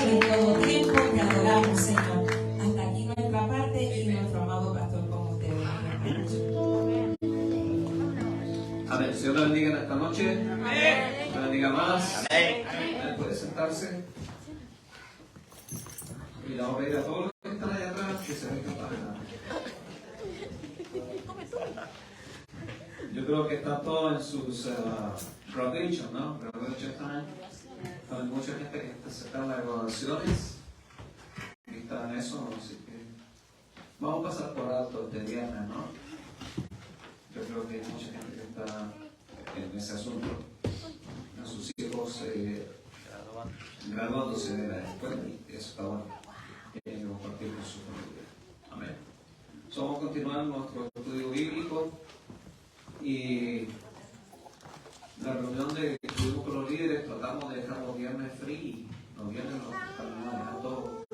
en todo tiempo te adoramos, Señor. Hasta aquí nuestra parte y nuestro amado pastor con ustedes. Amén. Señor le bendiga en esta noche. Amén. Le bendiga más. Amén. Amén. Puede sentarse. Y le vamos a pedir a todos los que están allá atrás que se vengan para acá. Yo creo que está todo en sus graduation, ¿no? Graduation time. Hay mucha gente que se está en las evaluaciones y está en eso, así que vamos a pasar por alto este viernes, ¿no? Yo creo que hay mucha gente que está en ese asunto, a sus hijos graduándose de la escuela, y eso está bueno. Tienen que compartir con su familia. Amén. So, vamos a continuar nuestro estudio bíblico y la reunión que tuvimos con los líderes tratamos de dejar los viernes free. Los viernes los estamos manejando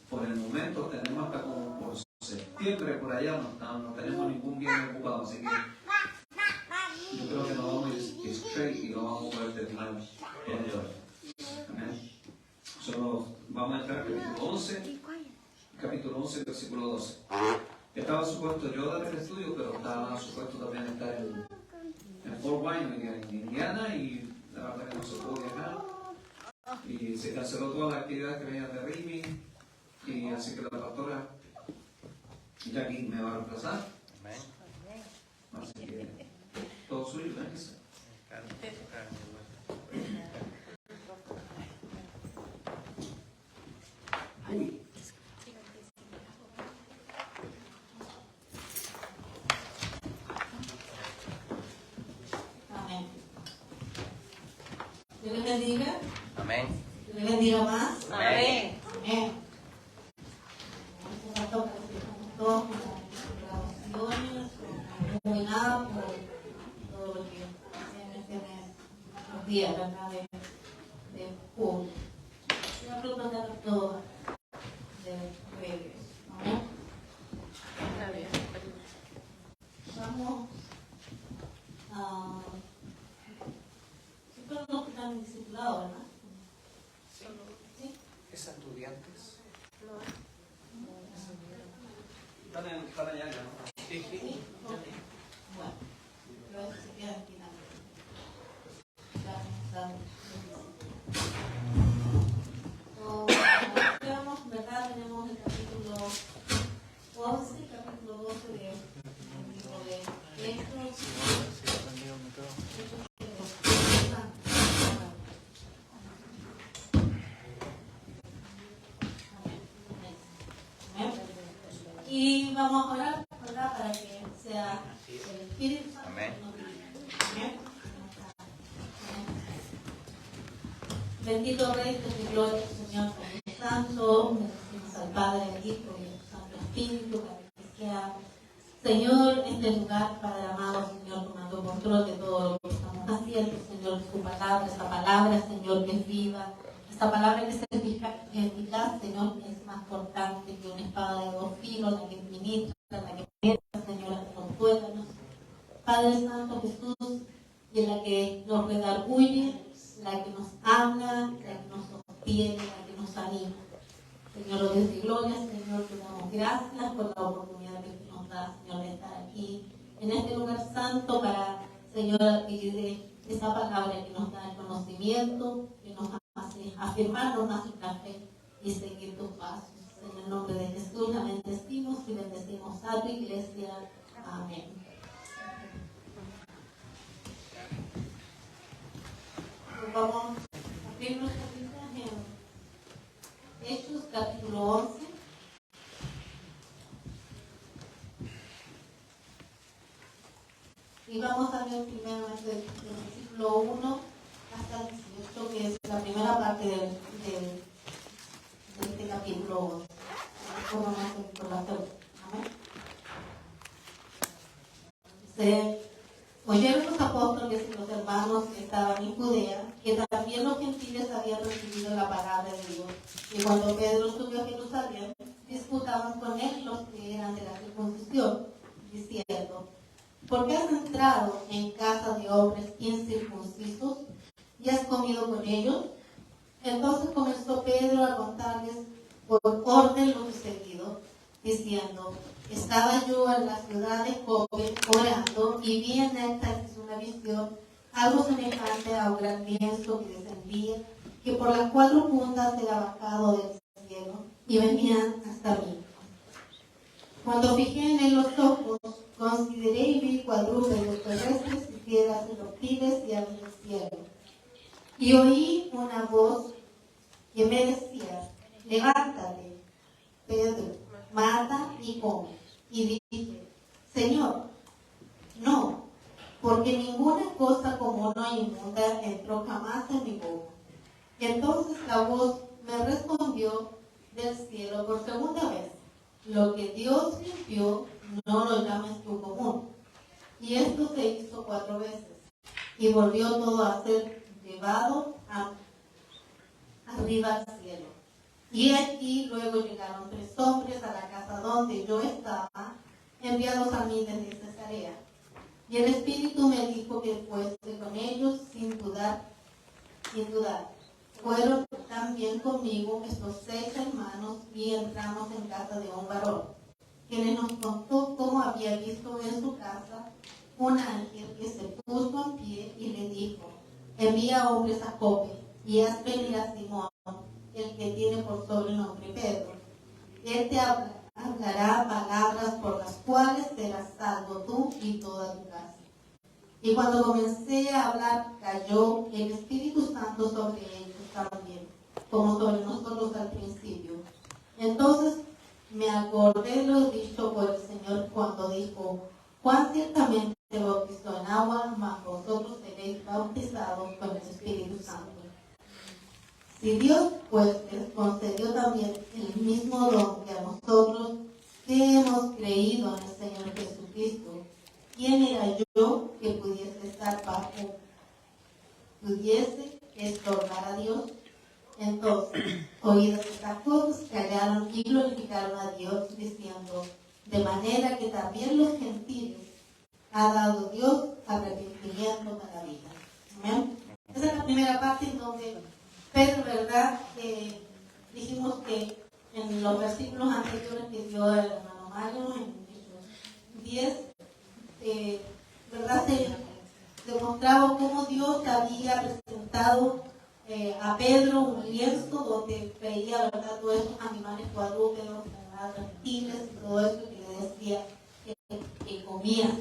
por el momento tenemos hasta como por septiembre por allá no tenemos ningún viernes ocupado, así que yo creo que nos vamos a ir straight y lo vamos a poder terminar Amén. Solo vamos a entrar al capítulo 11, versículo 12. Estaba supuesto yo dar el estudio, pero estaba supuesto también estar en Fort Wayne, en Indiana, y la verdad que no se pudo viajar. Y se canceló toda la actividad que venía de Rimi, y así que la pastora Jackie me va a reemplazar. Así que todo suyo, ¿ven? Uy. Amén. Dios les bendiga. Amén. Dios les bendiga más. Amén. Amén. Todos con las oraciones, con nada por todo lo que en los días, ¿verdad? De julio. Yo creo que nos todo de jueves, ¿no? Está bien. Vamos a... Todos los que están discipulados, ¿verdad? ¿Sí? ¿Es estudiantes? Están allá, ¿no? Sí. Sí. Okay. Bueno, luego se queda aquí en la ¿verdad? Tenemos el capítulo 11, capítulo 12 del libro de Hechos. Y vamos a orar, ¿verdad? Para que sea el Espíritu Santo. Amén. Amén. Bendito Rey, de gloria, Señor, por tu santo, bendecimos al Padre, al Hijo y al Santo Espíritu, para que sea, Señor, este lugar, Padre amado, Señor, tomando control de todo lo que estamos haciendo, Señor, tu palabra, esta palabra, Señor, que es viva, esta palabra que es eficaz, Señor, que es más cortante que una espada de dos filos, la que ministra, la que penetra, Señor, hasta los tuétanos. Padre Santo Jesús, y en la que nos redarguye, la que nos habla, la que nos sostiene, la que nos anima. Señor, Dios de gloria, Señor, te damos gracias por la oportunidad que nos da, Señor, de estar aquí en este lugar santo para, Señor, adquirir esa palabra que nos da el conocimiento, que nos hace afirmarnos más nuestra fe y seguir tus pasos. En el nombre de Jesús la bendecimos y bendecimos a tu iglesia. Amén. Vamos a abrir nuestra Biblia en Hechos capítulo 11. Y vamos a ver primeramente del versículo 1 hasta el 18, que es la primera parte de este capítulo 11. Después vamos a hacer por la segunda. Amén. Oyeron los apóstoles y los hermanos que estaban en Judea, que también los gentiles habían recibido la palabra de Dios. Y cuando Pedro subió a Jerusalén, disputaban con él los que eran de la circuncisión, diciendo: ¿por qué has entrado en casa de hombres incircuncisos ¿Y has comido con ellos? Entonces comenzó Pedro a contarles por orden lo sucedido, diciendo: estaba yo en la ciudad de Jope orando, y vi en éxtasis una visión, algo semejante a un gran lienzo que descendía, que por las 4 puntas era bajado del cielo, y venían hasta mí. Cuando fijé en él los ojos, consideré y vi cuadrúpedos terrestres y fieras y reptiles y aves del cielo. Y oí una voz que me decía: levántate, Pedro, mata y come. Y dije: Señor, no, porque ninguna cosa común o inmunda entró jamás en mi boca. Y entonces la voz me respondió del cielo por segunda vez: lo que Dios limpió, no lo llames tú común. Y esto se hizo 4 veces, y volvió todo a ser llevado arriba al cielo. Y aquí luego llegaron 3 hombres a la casa donde yo estaba, enviados a mí desde Cesarea. Y el Espíritu me dijo que fuese con ellos sin dudar. Fueron también conmigo estos 6 hermanos, y entramos en casa de un varón, quien nos contó cómo había visto en su casa un ángel que se puso en pie y le dijo: envía hombres a Jope y haz venir a Simón, el que tiene por sobrenombre Pedro. Él te hablará palabras por las cuales serás salvo tú y toda tu casa. Y cuando comencé a hablar, cayó el Espíritu Santo sobre ellos también, como sobre nosotros al principio. Entonces me acordé lo dicho por el Señor cuando dijo: Juan ciertamente bautizó en agua, mas vosotros seréis bautizados con el Espíritu Santo. Si Dios pues les concedió también el mismo don que a nosotros, que hemos creído en el Señor Jesucristo, ¿quién era yo que pudiese estorbar a Dios? Entonces, oídas estas cosas, callaron y glorificaron a Dios, diciendo: de manera que también los gentiles ha dado Dios arrepentimiento para la vida. ¿Amén? Esa es la primera parte en donde Pedro, ¿verdad? Dijimos que en los versículos anteriores que dio el hermano Mario, en Hechos 10, ¿verdad? Se demostraba cómo Dios había presentado a Pedro un lienzo donde veía, ¿verdad?, todos esos animales cuadrúpedos, reptiles, todo eso que le decía que comían,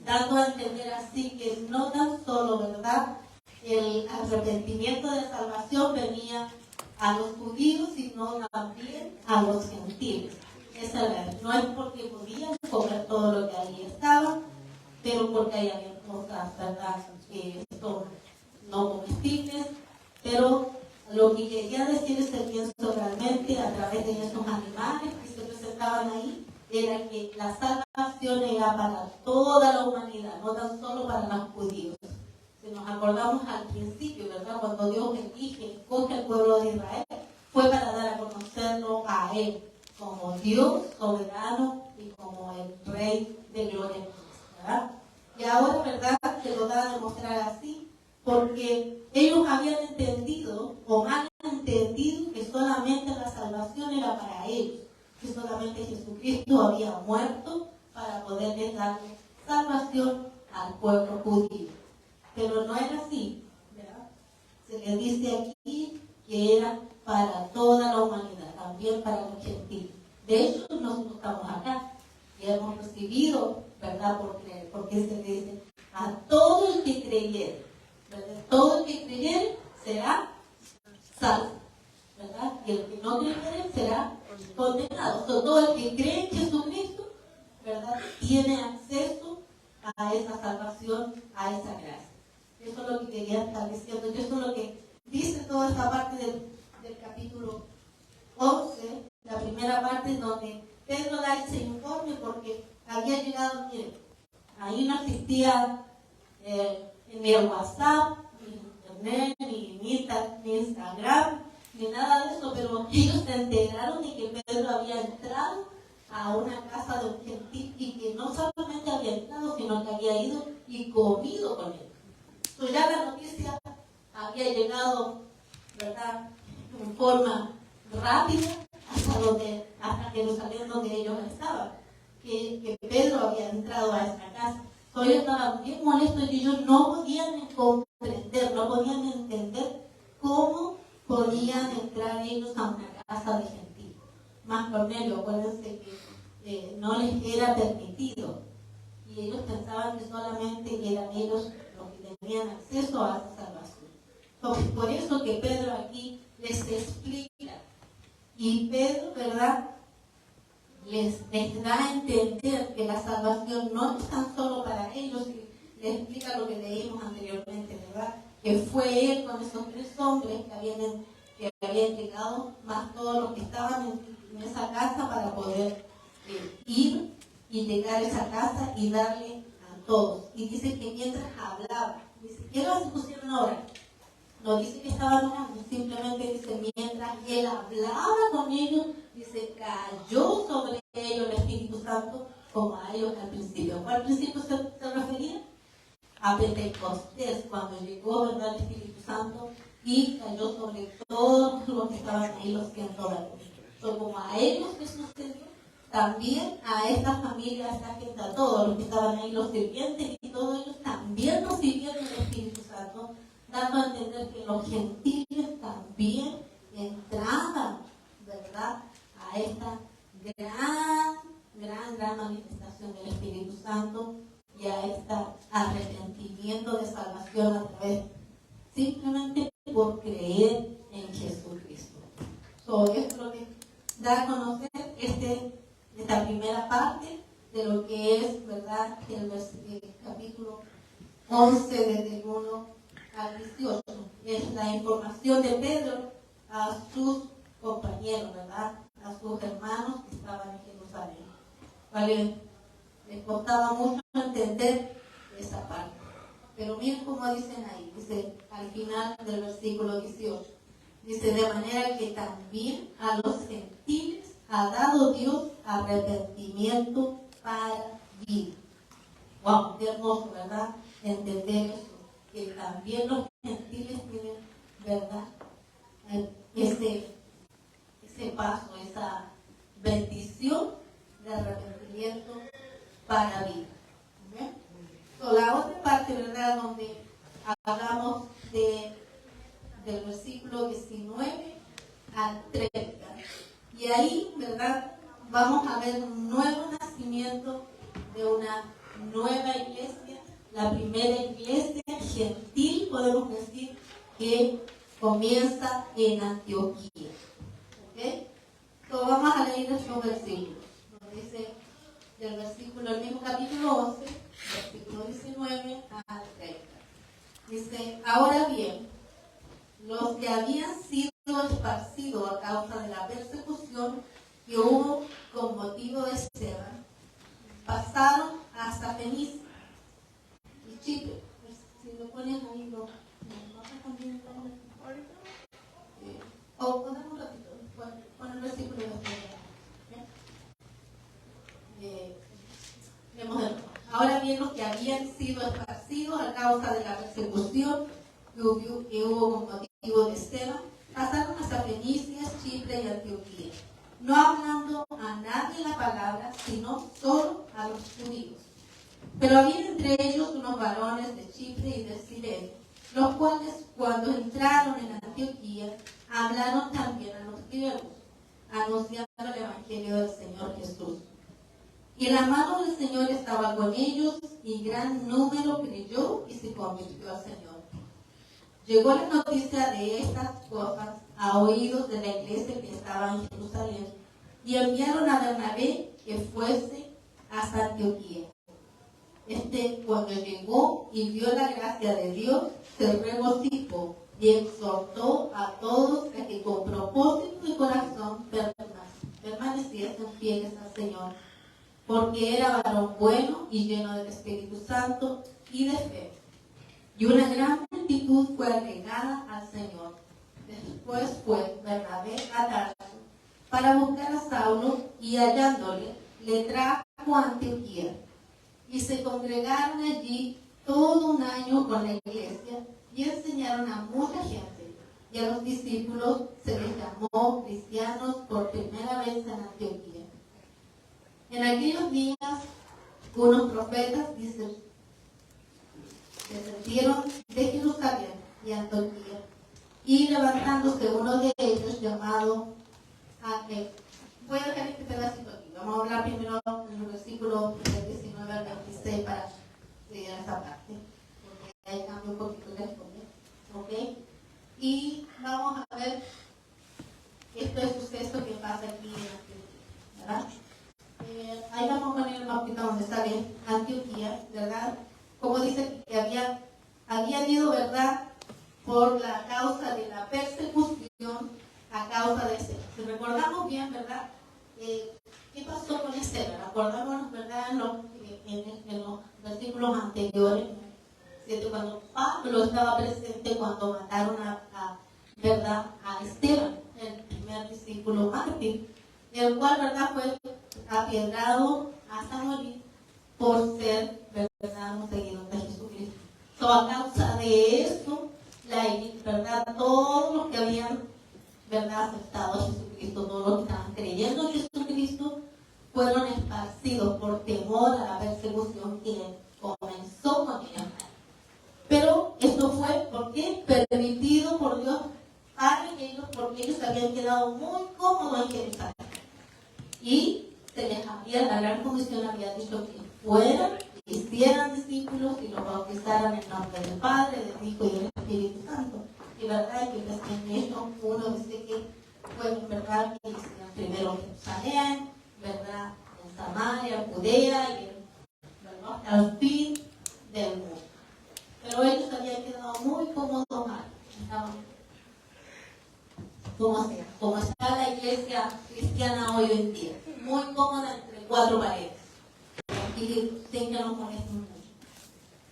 dando a entender así que no tan solo, ¿verdad?, el arrepentimiento de salvación venía a los judíos, sino también a los gentiles. Esa no es porque podían comer todo lo que ahí estaba, pero porque ahí había cosas, ¿verdad?, que son no comestibles. Pero lo que quería decir es el lienzo realmente a través de esos animales que se presentaban ahí, era que la salvación era para toda la humanidad, no tan solo para los judíos. Si nos acordamos al principio, ¿verdad?, cuando Dios escoge al pueblo de Israel, fue para dar a conocerlo a Él como Dios soberano y como el Rey de gloria, ¿verdad? Y ahora, ¿verdad?, se lo da a demostrar así, porque ellos habían entendido, o mal entendido, que solamente la salvación era para ellos, que solamente Jesucristo había muerto para poderles dar salvación al pueblo judío. Pero no era así, ¿verdad? Se le dice aquí que era para toda la humanidad, también para los gentiles. De hecho, nosotros estamos acá y hemos recibido, ¿verdad?, por creer, porque se le dice a todo el que creyere, ¿verdad? Todo el que creyere será salvo, ¿verdad? Y el que no creyere será condenado. Todo el que cree en Jesucristo, ¿verdad?, tiene acceso a esa salvación, a esa gracia. Eso es lo que quería estar diciendo. Y eso es lo que dice toda esta parte del capítulo 11, la primera parte, donde Pedro da ese informe porque había llegado, miren, ahí no existía ni el WhatsApp, ni Internet, ni Instagram, ni nada de eso, pero ellos se enteraron de que Pedro había entrado a una casa de un gentil y que no solamente había entrado, sino que había ido y comido con él. Pues ya la noticia había había llegado, ¿verdad?, en forma rápida hasta Jerusalén, donde ellos estaban, que Pedro había entrado a esta casa. Ellos estaban bien molestos y ellos no podían comprender, no podían entender cómo podían entrar ellos a una casa de gentil. Más Cornelio, acuérdense que no les era permitido, y ellos pensaban que solamente eran ellos los que tenían acceso a esa salvación. Entonces, por eso que Pedro aquí les explica, y Pedro, ¿verdad?, les da a entender que la salvación no es tan solo para ellos, y les explica lo que leímos anteriormente, ¿verdad?, que fue él con esos 3 hombres que habían llegado, más todos los que estaban en esa casa, para poder ir y llegar a esa casa y darle a todos. Y dice que mientras hablaba, dice, ¿qué lo pusieron ahora? No dice que estaban orando, simplemente dice, mientras él hablaba con ellos, dice, cayó sobre ellos el Espíritu Santo, como a ellos al principio. ¿Cuál principio se refería? A Pentecostés, cuando llegó, ¿verdad?, el Espíritu Santo y cayó sobre todos los que estaban ahí, los 120. Entonces, como a ellos les sucedió, también a esta familia, a esta gente, a todos los que estaban ahí, los sirvientes y todos ellos también recibieron el Espíritu Santo, dando a entender que los gentiles también entraban, ¿verdad?, a esta gran manifestación del Espíritu Santo y a este arrepentimiento de salvación a través, simplemente por creer en Jesucristo. Esto es lo que da a conocer esta primera parte de lo que es, ¿verdad?, el capítulo 11, desde el 1 al 18. Es la información de Pedro a sus compañeros, ¿verdad?, a sus hermanos que estaban en Jerusalén. ¿Vale? Les costaba mucho entender esa parte. Pero miren cómo dicen ahí, dice al final del versículo 18. Dice, de manera que también a los gentiles ha dado Dios arrepentimiento para vida. Wow, qué hermoso, ¿verdad?, entender eso, que también los gentiles tienen, ¿verdad?, ese paso, esa bendición de arrepentimiento para vida. ¿Okay? So, la otra parte, ¿verdad?, donde hablamos del versículo 19 al 30. Y ahí, ¿verdad?, vamos a ver un nuevo nacimiento de una nueva iglesia, la primera iglesia gentil, podemos decir, que comienza en Antioquía. ¿Ok? So, vamos a leer estos versículos. Nos dice del versículo, el mismo capítulo 11, versículo 19 al 30. Dice, ahora bien, los que habían sido esparcidos a causa de la persecución que hubo con motivo de Esteban, pasaron hasta Fenicia y Chipre. Si lo pones ahí, no también o ponemos un ratito, con el versículo de ahora bien, los que habían sido esparcidos a causa de la persecución que hubo con motivo de Esteban, pasaron hasta Fenicia, Chipre y Antioquía, no hablando a nadie la palabra, sino solo a los judíos. Pero había entre ellos unos varones de Chipre y de Cirene, los cuales, cuando entraron en Antioquía, hablaron también a los griegos, anunciando el Evangelio del Señor Jesús. Y la mano del Señor estaba con ellos, y gran número creyó y se convirtió al Señor. Llegó la noticia de estas cosas a oídos de la iglesia que estaba en Jerusalén, y enviaron a Bernabé que fuese hasta Antioquía. Cuando llegó y vio la gracia de Dios, se regocijó y exhortó a todos a que con propósito de corazón permaneciesen fieles al Señor, porque era varón bueno y lleno del Espíritu Santo y de fe. Y una gran multitud fue agregada al Señor. Después fue Bernabé a Tarso para buscar a Saulo, y hallándole, le trajo a Antioquía. Y se congregaron allí todo un año con la iglesia, y enseñaron a mucha gente, y a los discípulos se les llamó cristianos por primera vez en Antioquía. En aquellos días, unos profetas descendieron de Jerusalén y Antioquía, y levantándose uno de ellos llamado Ángel. Voy a dejar este pedacito aquí. Vamos a hablar primero en el versículo del 19 al 26 para seguir esa parte, porque ahí cambia un poquito la historia. ¿Ok? Y vamos a ver este suceso que pasa aquí en Antioquía, ¿verdad? Ahí vamos a poner el mapita donde sale Antioquía, ¿verdad? Como dice que había habido, ¿verdad? Por la causa de la persecución a causa de Esteban. Si recordamos bien, ¿verdad? ¿Qué pasó con Esteban? Acordémonos, ¿verdad? En los versículos anteriores, ¿cierto? Cuando Pablo estaba presente cuando mataron ¿verdad? A Esteban, el primer discípulo mártir, el cual, ¿verdad? Fue apiedrado hasta morir por ser, ¿verdad? Un seguidor de Jesucristo. A causa de eso, ¿verdad? Todos los que habían, ¿verdad? Aceptado a Jesucristo, todos los que estaban creyendo en Jesucristo, fueron esparcidos por temor a la persecución que comenzó con ellos. Pero esto fue porque permitido por Dios para ellos, porque ellos habían quedado muy cómodos en Jerusalén. Y la gran comisión había dicho que fueran, hicieran discípulos y los bautizaran en nombre del Padre, del Hijo y del Espíritu Santo. Y verdad que en esto uno dice que fue verdad que hicieron primero en Jerusalén, verdad, en Samaria, en Judea y hasta el fin del mundo. Pero ellos habían quedado muy cómodos mal. Como está la iglesia cristiana hoy en día, muy cómoda entre cuatro paredes. Y sin que nos molesten mucho.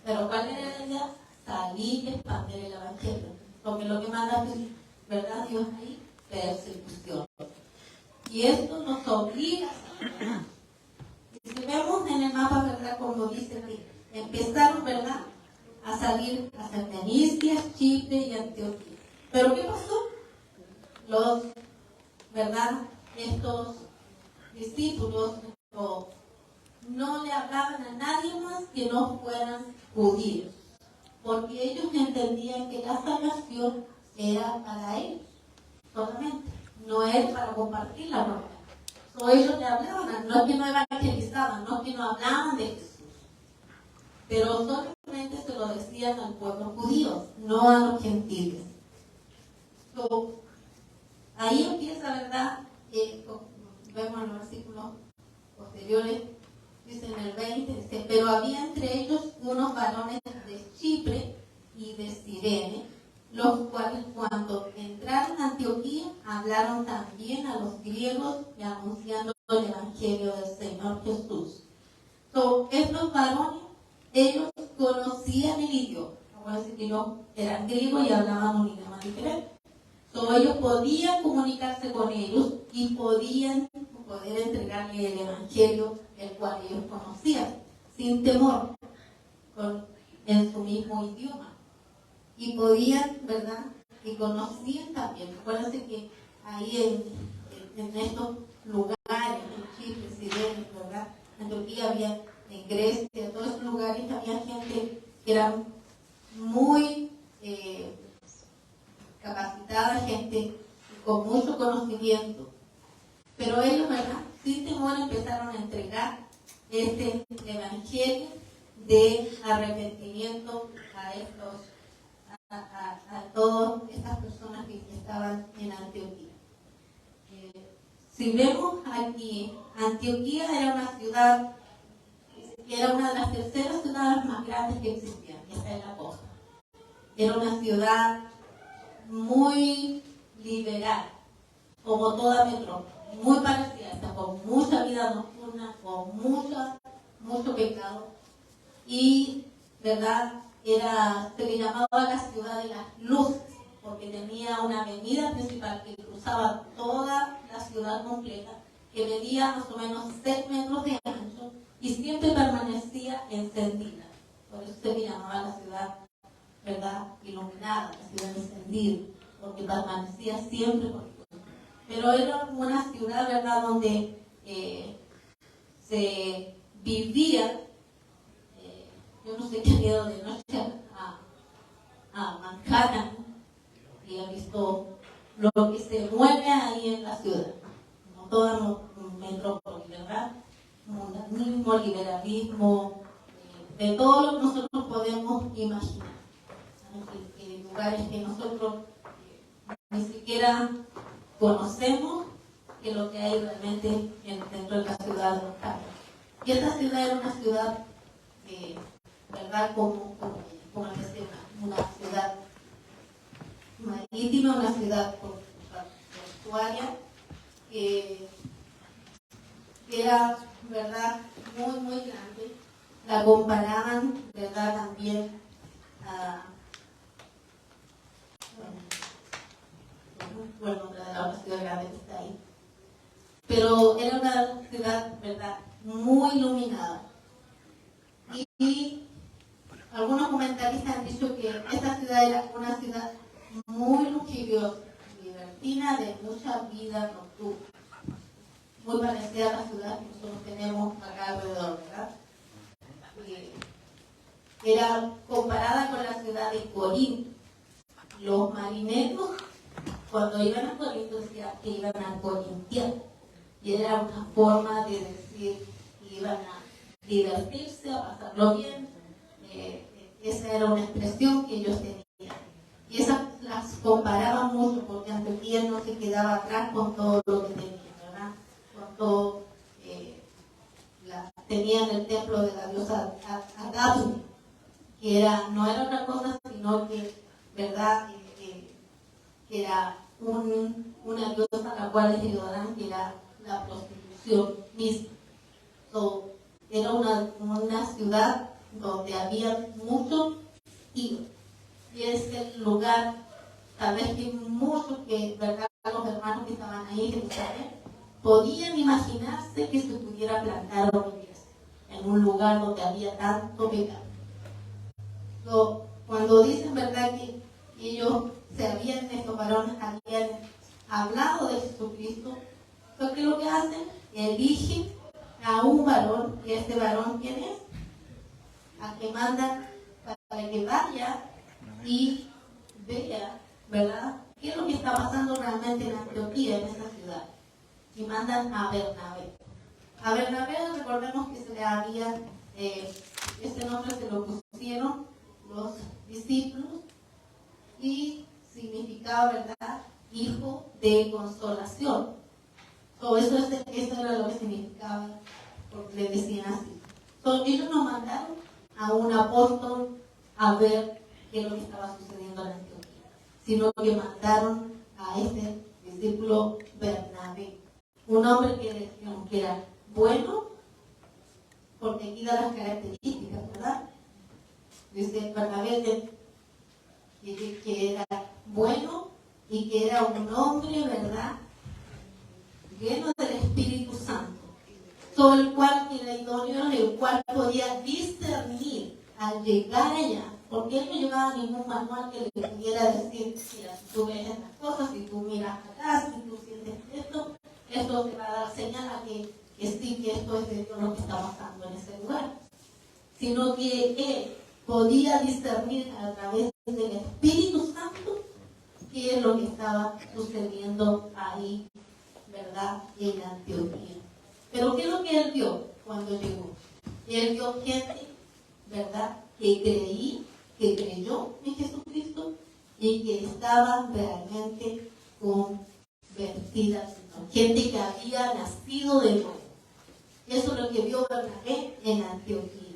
Pero ¿cuál era la idea? Salir y expandir el evangelio. Porque lo que manda, ¿verdad? Dios ahí, persecución. Y esto nos obliga a. Y si vemos en el mapa, ¿verdad? Como dice aquí, empezaron, ¿verdad? A salir hacia Fenicia, Chipre y Antioquía. ¿Pero qué pasó? ¿Verdad? Estos discípulos no le hablaban a nadie más que no fueran judíos, porque ellos entendían que la salvación era para ellos solamente, no era para compartir la verdad. Ellos le hablaban, no es que no evangelizaban, no es que no hablaban de Jesús, pero solamente se lo decían al pueblo judío, no a los gentiles. Ahí empieza, ¿verdad? Vemos en los versículos posteriores, dice en el 20, dice, pero había entre ellos unos varones de Chipre y de Cirene, los cuales cuando entraron a Antioquía hablaron también a los griegos y anunciando el evangelio del Señor Jesús. Estos varones, ellos conocían el idioma, vamos a decir que no eran griegos y hablaban un idioma diferente. Ellos podían comunicarse con ellos y podían poder entregarle el evangelio, el cual ellos conocían, sin temor, en su mismo idioma. Y podían, ¿verdad? Y conocían también. Acuérdense que ahí en estos lugares, en Chipre, Cirene, ¿verdad? En Turquía había, en Grecia, en todos esos lugares había gente que era muy capacitada, gente con mucho conocimiento. Pero ellos, ¿verdad? Sin temor empezaron a entregar este evangelio de arrepentimiento a todas estas personas que estaban en Antioquía. Si vemos aquí, Antioquía era una ciudad, era una de las terceras ciudades más grandes que existían, y está en la costa. Era una ciudad muy liberal, como toda metrópoli, muy parecida a esta, con mucha vida nocturna, con mucho pecado, y, ¿verdad? Se le llamaba la ciudad de las luces, porque tenía una avenida principal que cruzaba toda la ciudad completa, que medía más o menos 6 metros de ancho y siempre permanecía encendida. Por eso se le llamaba la ciudad, ¿verdad?, iluminada, la ciudad encendida, porque permanecía siempre con luz. Pero era una ciudad, ¿verdad?, donde se vivía. Yo no sé qué ha ido de noche a Manhattan y ha visto lo que se mueve ahí en la ciudad, como toda metrópoli, ¿verdad? Mundanismo, liberalismo, de todo lo que nosotros podemos imaginar. Lugares que nosotros ni siquiera conocemos, que lo que hay realmente dentro de la ciudad local. Y esta ciudad era una ciudad, ¿verdad?, como decía, una ciudad marítima, una ciudad portuaria, que era, ¿verdad?, muy, muy grande. La comparaban, ¿verdad?, también a, bueno, la otra ciudad grande que está ahí. Pero era una ciudad, ¿verdad?, muy iluminada. Y algunos comentaristas han dicho que esta ciudad era una ciudad muy lujuriosa, libertina, de mucha vida nocturna. Muy parecida a la ciudad que nosotros tenemos acá alrededor, ¿verdad? Era comparada con la ciudad de Corinto. Los marineros, cuando iban a Corinto, decían que iban a corintiar. Y era una forma de decir que iban a divertirse, a pasarlo bien. Esa era una expresión que ellos tenían. Y esas las comparaban mucho, porque Antioquía no se quedaba atrás con todo lo que tenía, ¿verdad? Con todo, tenían el templo de la diosa Daphne, que no era otra cosa, sino que, ¿verdad?, que era una diosa a la cual ellos adoraban, que era la prostitución misma. Era una ciudad donde había muchos ídolos. Y es el lugar, tal vez que muchos que, ¿verdad?, los hermanos que estaban ahí en Jerusalén, podían imaginarse que se pudiera plantar una iglesia en un lugar donde había tanto pecado. Cuando dicen, ¿verdad?, que ellos estos varones habían hablado de Jesucristo, ¿qué es lo que hacen? Eligen a un varón, y este varón, ¿quién es? A que mandan para que vaya y vea, ¿verdad?, qué es lo que está pasando realmente en Antioquía, en esa ciudad. Y mandan a Bernabé. A Bernabé, recordemos que se le había, este nombre se lo pusieron los discípulos y significaba, ¿verdad?, hijo de consolación. Eso era lo que significaba, porque le decían así. Ellos nos mandaron a un apóstol a ver qué es lo que estaba sucediendo en Antioquía, sino que mandaron a este discípulo Bernabé, un hombre que era bueno, porque aquí da las características, ¿verdad? Dice Bernabé que era bueno y que era un hombre, ¿verdad?, lleno del Espíritu Santo, sobre el cual era idóneo, el cual podía discernir al llegar allá, porque él no llevaba ningún manual que le pudiera decir, mira, si tú ves estas cosas, si tú miras acá, si tú sientes esto te va a dar señal a que sí, que esto es de Dios lo que está pasando en ese lugar. Sino que él podía discernir a través del Espíritu Santo qué es lo que estaba sucediendo ahí, ¿verdad?, en Antioquía. Pero ¿qué es lo que él vio cuando llegó? Él vio gente, ¿verdad?, que creyó en Jesucristo y que estaban realmente convertidas, ¿no? Gente que había nacido de nuevo. Eso es lo que vio Bernabé en Antioquía.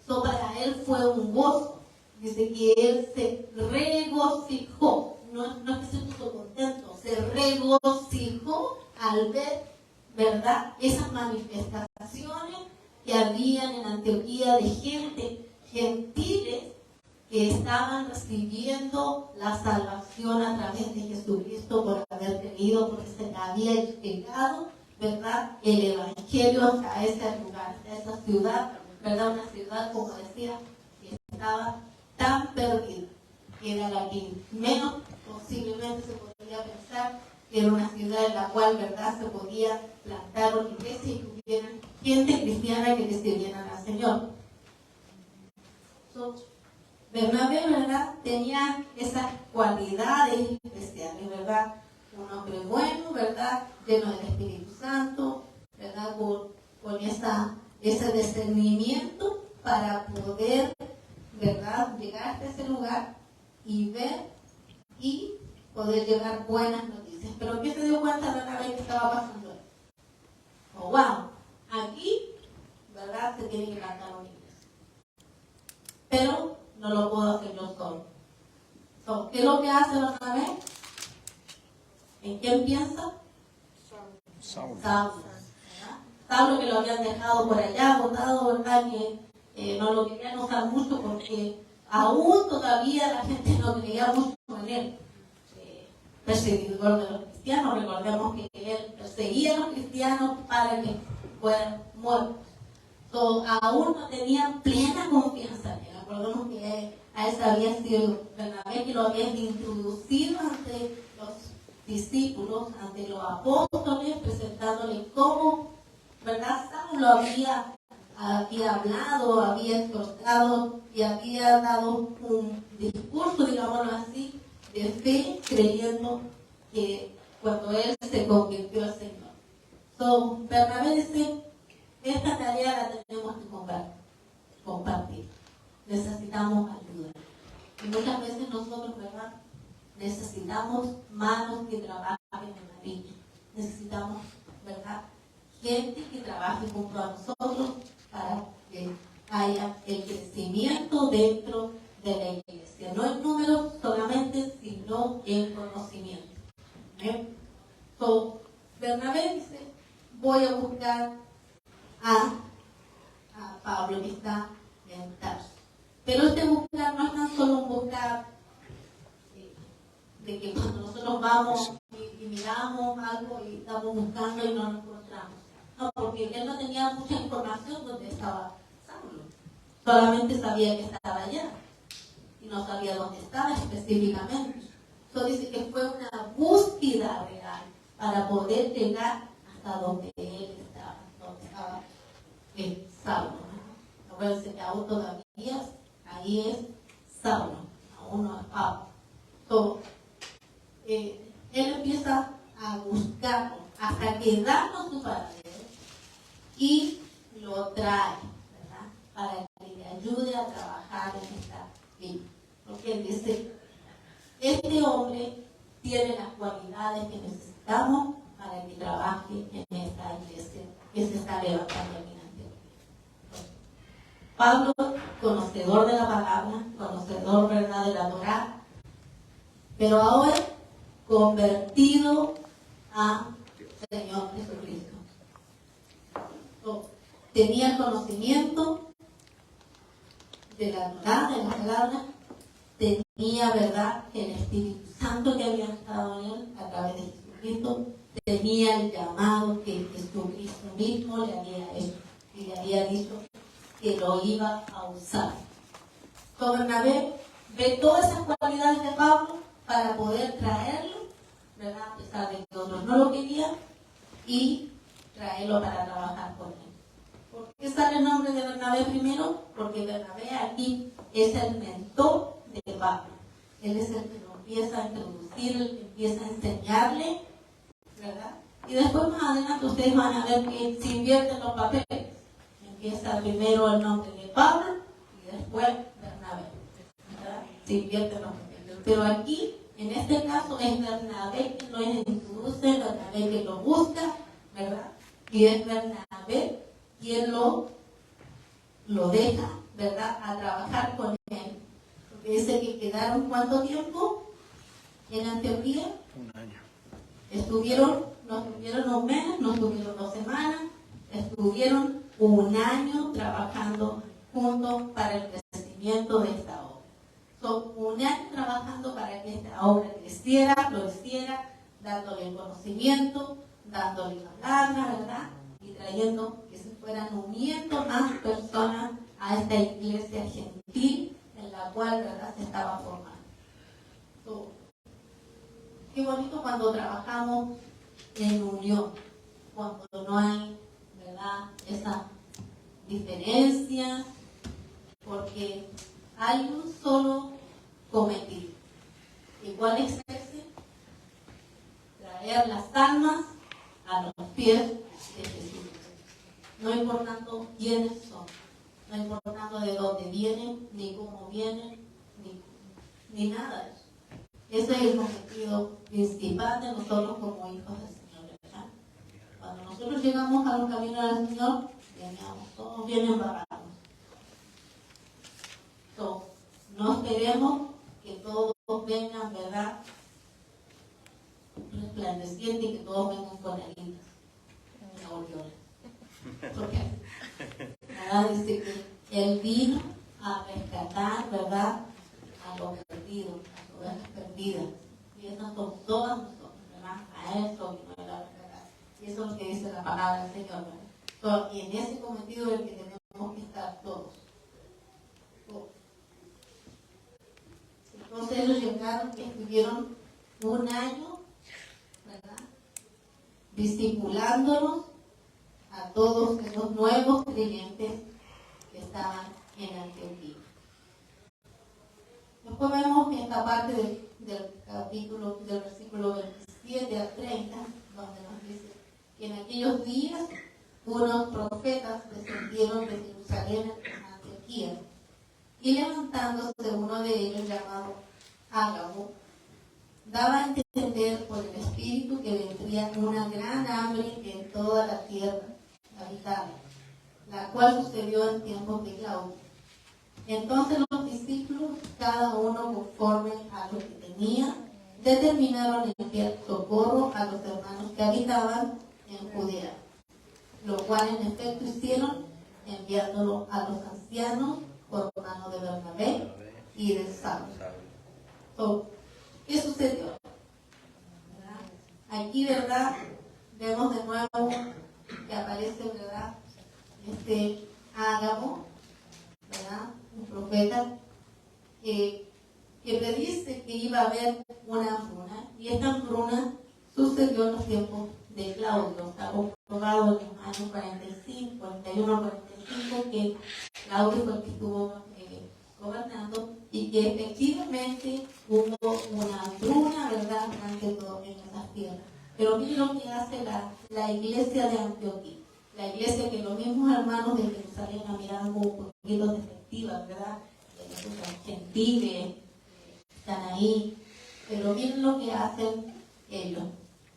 Para él fue un gozo. Dice que él se regocijó. No es que se puso contento, se regocijó al ver, ¿verdad?, esas manifestaciones que habían en Antioquía de gentiles que estaban recibiendo la salvación a través de Jesucristo por haber creído, porque se había llegado, ¿verdad?, el Evangelio a ese lugar, a esa ciudad, ¿verdad?, una ciudad, como decía, que estaba tan perdida. era la que menos posiblemente se podría pensar que era una ciudad en la cual, ¿verdad?, se podía plantar una iglesia y que hubiera gente cristiana que le sirvieran al Señor. Bernabé, ¿verdad?, tenía esas cualidades especiales, ¿verdad? Un hombre bueno, ¿verdad?, lleno del Espíritu Santo, ¿verdad?, con ese discernimiento para poder, ¿verdad?, llegar hasta ese lugar y ver y poder llevar buenas noticias. Pero ¿qué se dio cuenta Bernabé que estaba pasando? Oh, wow, aquí, ¿verdad?, se tiene que plantar una iglesia. Pero no lo puedo hacer yo solo. ¿Qué es lo que hace Bernabé? ¿En quién piensa? Saulo. Saulo, que lo habían dejado por allá, botado, ¿verdad?, que no lo querían usar mucho porque aún todavía la gente no creía mucho en él. Perseguidor de los cristianos, recordemos que él perseguía a los cristianos para que fueran muertos. Aún no tenían plena confianza en él. Recordemos que a él había sido Bernabé que lo había introducido ante los discípulos, ante los apóstoles, presentándole cómo, ¿verdad?, Saulo había hablado, había exhortado y había dado un discurso, digámoslo así, de fe, creyendo que cuando él se convirtió al Señor. Bernabé dice, esta tarea la tenemos que compartir. Necesitamos ayuda. Y muchas veces nosotros, ¿verdad?, necesitamos manos que trabajen en la viña. Necesitamos, ¿verdad?, gente que trabaje junto a nosotros para que haya el crecimiento dentro de la iglesia. No en números solamente, sino en conocimiento. Bernabé dice, voy a buscar a Pablo que está en Tarso. Pero este buscar no es tan solo un buscar de que cuando nosotros vamos y miramos algo y estamos buscando y no lo encontramos. No, porque él no tenía mucha información donde estaba Saulo. Solamente sabía que estaba allá y no sabía dónde estaba específicamente. Dice que fue una búsqueda real para poder llegar hasta donde él estaba, donde estaba Saulo. Acuérdense que aún todavía ahí es Saulo, aún no es Pablo. Él empieza a buscarlo hasta que darnos su paradero y lo trae, ¿verdad?, para que le ayude a trabajar en esta vida. Porque él dice, este hombre tiene las cualidades que necesitamos para que trabaje en esta iglesia que se está levantando aquí en Antioquia. Pablo, conocedor de la palabra, conocedor, ¿verdad?, de la Torá, pero ahora convertido a Señor Jesucristo. Tenía el conocimiento de la Torá, de la palabra, tenía, ¿verdad?, el Espíritu Santo que había estado en él a través de Jesucristo, tenía el llamado que Jesucristo mismo le había hecho y le había dicho que lo iba a usar. Bernabé ve todas esas cualidades de Pablo para poder traerlo, ¿verdad?, a pesar de que otros no lo querían, y traerlo para trabajar con él. ¿Por qué sale el nombre de Bernabé primero? Porque Bernabé aquí es el mentor de Pablo. Él es el que lo empieza a introducir, el que empieza a enseñarle, ¿verdad? Y después más adelante ustedes van a ver que se invierten los papeles. Empieza primero el nombre de Pablo y después Bernabé, ¿verdad? Se invierten los papeles. Pero aquí, en este caso, es Bernabé quien lo introduce, Bernabé quien lo busca, ¿verdad? Y es Bernabé quien lo deja, ¿verdad?, a trabajar con él. Porque dice que quedaron ¿cuánto tiempo en Antioquía? Un año. No estuvieron un mes, no estuvieron 2 semanas, estuvieron un año trabajando juntos para el crecimiento de esta obra. Son un año trabajando para que esta obra creciera, floreciera, dándole el conocimiento, dándole la palabra, ¿verdad?, y trayendo que se fueran uniendo más personas a esta iglesia gentil en la cual, ¿verdad?, se estaba formando. So, qué bonito cuando trabajamos en unión, cuando no hay, ¿verdad?, esa diferencia, porque hay un solo cometido. ¿Y cuál es ese? Traer las almas a los pies de Jesús. No importando quiénes son, no importando de dónde vienen, ni cómo vienen, ni nada de eso. Ese es el cometido principal de nosotros como hijos del Señor, ¿verdad? Cuando nosotros llegamos a los caminos del Señor, todos vienen embarrados. No esperemos que todos vengan, ¿verdad?, resplandecientes y que todos vengan con heridas en la aureola. Porque nada dice que Él vino a rescatar, ¿verdad?, a los perdidos, a las ovejas perdidas. Y esas son todas nosotros, ¿verdad? A eso vino Él a rescatar. Y eso es lo que dice la palabra del Señor, ¿verdad? Y en ese cometido es el que tenemos que estar todos. Entonces ellos llegaron y estuvieron un año, ¿verdad?, discipulándolos a todos esos nuevos creyentes que estaban en Antioquía. Después vemos esta parte del capítulo, del versículo 27 al 30, donde nos dice que en aquellos días unos profetas descendieron de Jerusalén a Antioquía, y levantándose uno de ellos llamado Ágabo, daba a entender por el Espíritu que vendría una gran hambre en toda la tierra habitada, la cual sucedió en tiempos de Claudio. Entonces los discípulos, cada uno conforme a lo que tenía, determinaron enviar socorro a los hermanos que habitaban en Judea, lo cual en efecto hicieron, enviándolo a los ancianos por mano de Bernabé y de Saulo. ¿Qué sucedió? ¿Verdad? Aquí, ¿verdad?, vemos de nuevo que aparece, ¿verdad?, este Ágabo, ¿verdad?, un profeta que predice que iba a haber una hambruna, y esta hambruna sucedió en los tiempos de Claudio. Está comprobado en los años 45, 41, 45, que Claudio fue el que estuvo gobernando, y que efectivamente hubo una hambruna, ¿verdad?, ante todo en esas tierras. Pero miren lo que hace la iglesia de Antioquía, la iglesia que los mismos hermanos de Jerusalén miraban como un poquito defectiva, ¿verdad?, gentiles, están ahí, pero miren lo que hacen ellos,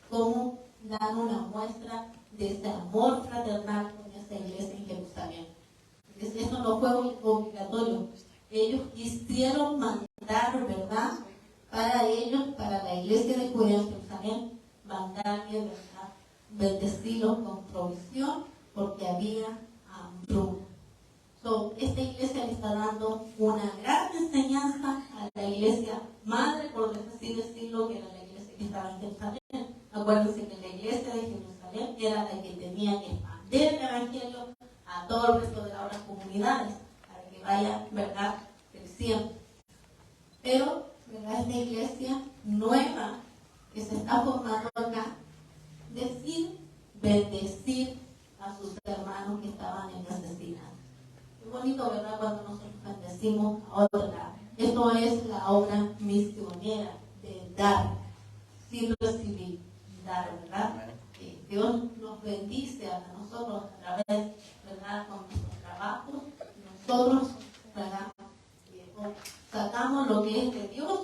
cómo dan una muestra de ese amor fraternal con esa iglesia en Jerusalén. Eso no fue obligatorio. Ellos quisieron mandar, ¿verdad?, para ellos, para la iglesia de Judea en Jerusalén, mandarles, ¿verdad?, bendecirlos con provisión, porque había hambruna. Esta iglesia le está dando una gran enseñanza a la iglesia madre, por así decirlo, que era la iglesia que estaba en Jerusalén. Acuérdense que la iglesia de Jerusalén era la que tenía que expandir el evangelio a todo el resto de las otras comunidades, para que vaya, ¿verdad?, creciendo. Pero, ¿verdad?, esta iglesia nueva que se está formando acá, decide bendecir a sus hermanos que estaban en asesinato. Es bonito, ¿verdad?, cuando nosotros bendecimos a otra. Esto es la obra misionera de dar, sin recibir, dar, ¿verdad? Dios nos bendice a nosotros a través, ¿verdad?, con nuestros trabajos. Nosotros, ¿verdad?, sacamos lo que es de Dios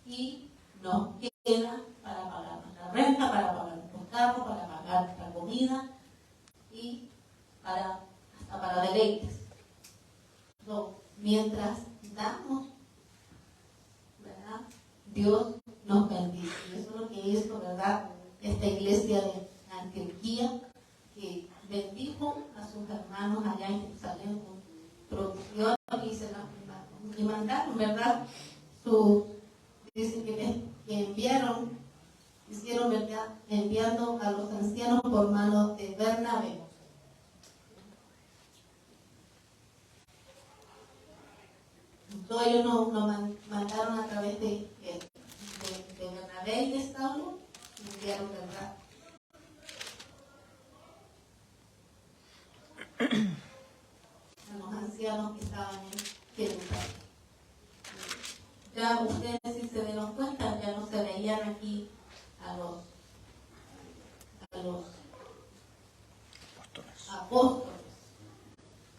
y nos queda para pagar nuestra renta, para pagar nuestros carros, para pagar nuestra comida y hasta para deleites. Mientras damos, ¿verdad?, Dios nos bendice. Y eso es lo que hizo, ¿verdad?, esta iglesia de Antioquía, que bendijo a sus hermanos allá en Jerusalén con provisión y mandaron, ¿verdad?, dicen que hicieron, ¿verdad?, enviando a los ancianos por mano de Bernabé. Ellos nos mandaron a través de Bernabé y de Saulo murieron, ¿verdad? A los ancianos que estaban en Jerusalén. Ya ustedes, si se dieron cuenta, ya no se veían aquí a los apóstoles,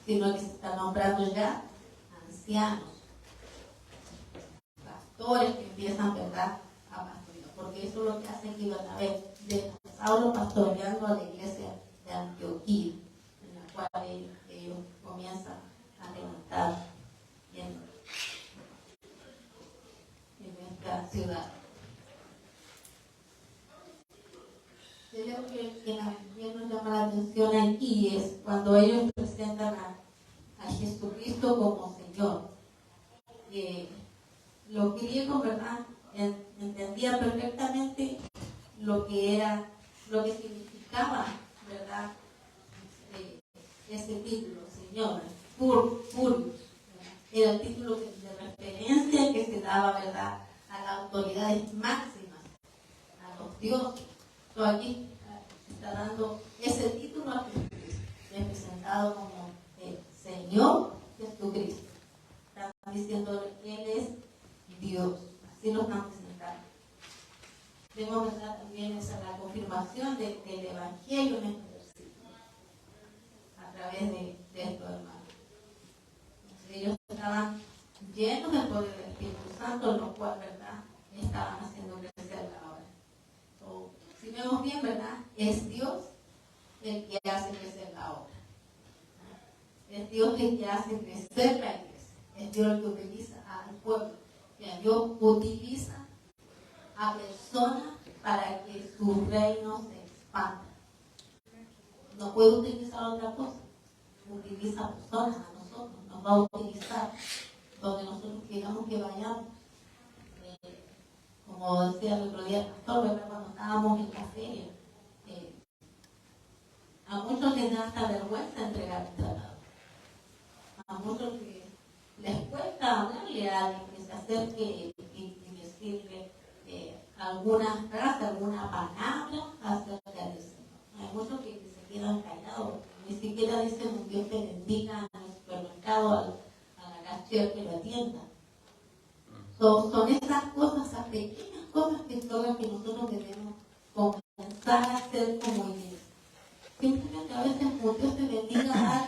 sino que se está nombrando ya ancianos, pastores que empiezan, ¿verdad?, a pastorear, porque eso es lo que hace que iban a ver de Saulo pastoreando a la iglesia de Antioquía, en la cual ellos comienzan a levantar en esta ciudad. Lo que también nos llama la atención aquí es cuando ellos presentan a Jesucristo como Señor. Los griegos, ¿verdad?, entendían perfectamente lo que significaba, ¿verdad?, ese título, Señor, Purius. Era el título de referencia que se daba, ¿verdad?, a las autoridades máximas, a los dioses. Entonces aquí está dando ese título a Jesucristo, representado como el Señor Jesucristo. Están diciendo que Él es Dios, así lo están presentando. Vemos, ¿verdad?, también esa la confirmación del Evangelio en este versículo, a través de estos hermanos. Entonces, ellos estaban llenos del poder del Espíritu Santo, lo cual, ¿verdad?, estaban haciendo crecer la obra. Si vemos bien, ¿verdad?, es Dios el que hace crecer la obra. Es Dios el que hace crecer la iglesia. Es Dios el que utiliza al pueblo. Dios utiliza a personas para que su reino se expanda. No puede utilizar otra cosa. Utiliza a personas, a nosotros. Nos va a utilizar donde nosotros queramos que vayamos. Como decía el otro día el pastor, ¿verdad?, cuando estábamos en la feria, a muchos les da hasta vergüenza entregar el tratado. A muchos les cuesta hablarle a alguien que se acerque y decirle alguna frase, alguna palabra acerca del Señor. Hay muchos que se quedan callados, ni siquiera dicen un Dios te bendiga en el supermercado, a la cashier que lo atienda. Son esas cosas, esas pequeñas cosas que son las que nosotros debemos comenzar a hacer como iglesia. Simplemente a veces como Dios te bendiga algo,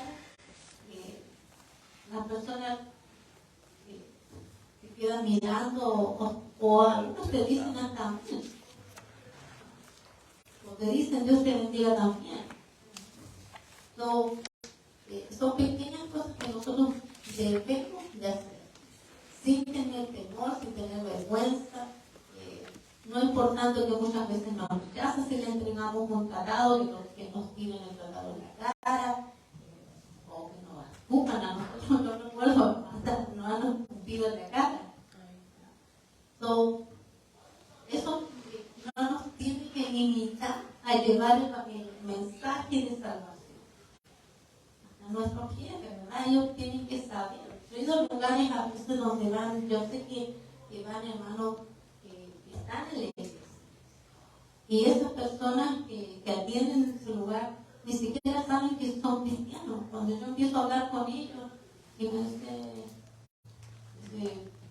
las personas se quedan mirando o algunos te dicen hasta también. O te dicen Dios te bendiga también. Son pequeñas cosas que nosotros debemos de hacer. Sin tener temor, sin tener vergüenza, no importando que muchas veces nos rechazan si le entregamos un tratado que nos tiren el tratado en la cara, o que nos escupan a nosotros, no recuerdo, hasta nos han escupido en la cara. Eso no nos tiene que limitar a llevar el mensaje de salvación a nuestros jefes, ¿verdad? Ellos tienen que saber. Esos lugares a veces donde van, yo sé que van hermanos que están en la iglesia. Y esas personas que atienden en ese lugar ni siquiera saben que son cristianos. Cuando yo empiezo a hablar con ellos y me dice,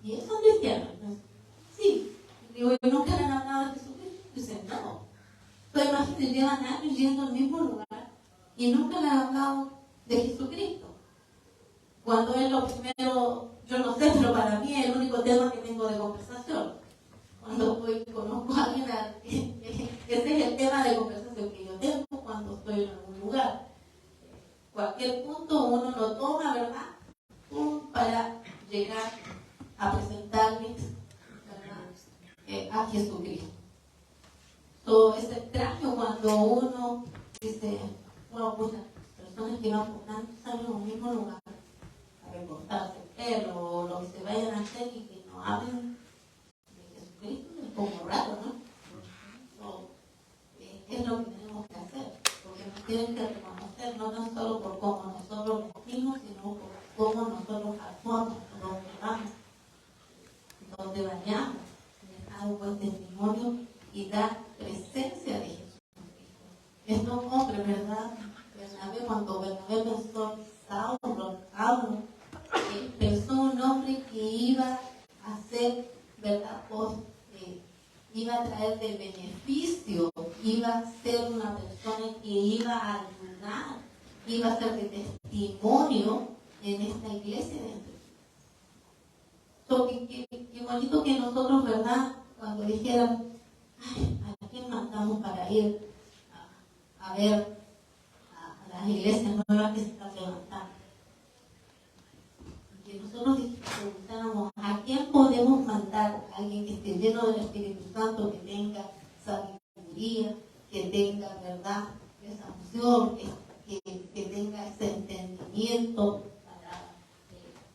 ¿y ellos son cristianos? Sí. Digo, ¿y nunca le han hablado de Jesucristo? Dice, no. Pero imagínate, llevan años yendo al mismo lugar y nunca le han hablado de Jesucristo. Cuando es lo primero, yo no sé, pero para mí es el único tema que tengo de conversación. Cuando conozco a alguien, ese es el tema de conversación que yo tengo cuando estoy en algún lugar. Cualquier punto uno lo toma, ¿verdad?, para llegar a presentarme, ¿verdad?, a Jesucristo. Es extraño cuando uno dice, wow, pues las personas que van por tantos años en un mismo lugar, recortarse el pelo o lo que se vayan a hacer y que no hablen de Jesucristo, es como raro, ¿no? Es lo que tenemos que hacer, porque nos tienen que reconocer no tan solo por cómo nosotros vestimos, sino por cómo nosotros actuamos, dónde vamos, dónde bañamos, dejar un buen testimonio presencia de Jesucristo. Estos hombres, ¿verdad? Bernabé, cuando Bernabé pensó en Saulo, pensó un hombre que iba a ser, ¿verdad? Iba a traer de beneficio, iba a ser una persona que iba a ayudar, iba a ser de testimonio en esta iglesia de Jesús. Qué bonito que nosotros, ¿verdad? Cuando dijeran, ay, ¿a quién mandamos para ir a ver a las iglesias nuevas que se están levantando? Que nosotros preguntáramos, ¿a quién podemos mandar? Alguien que esté lleno del Espíritu Santo, que tenga sabiduría, que tenga, ¿verdad?, esa unción, que tenga ese entendimiento para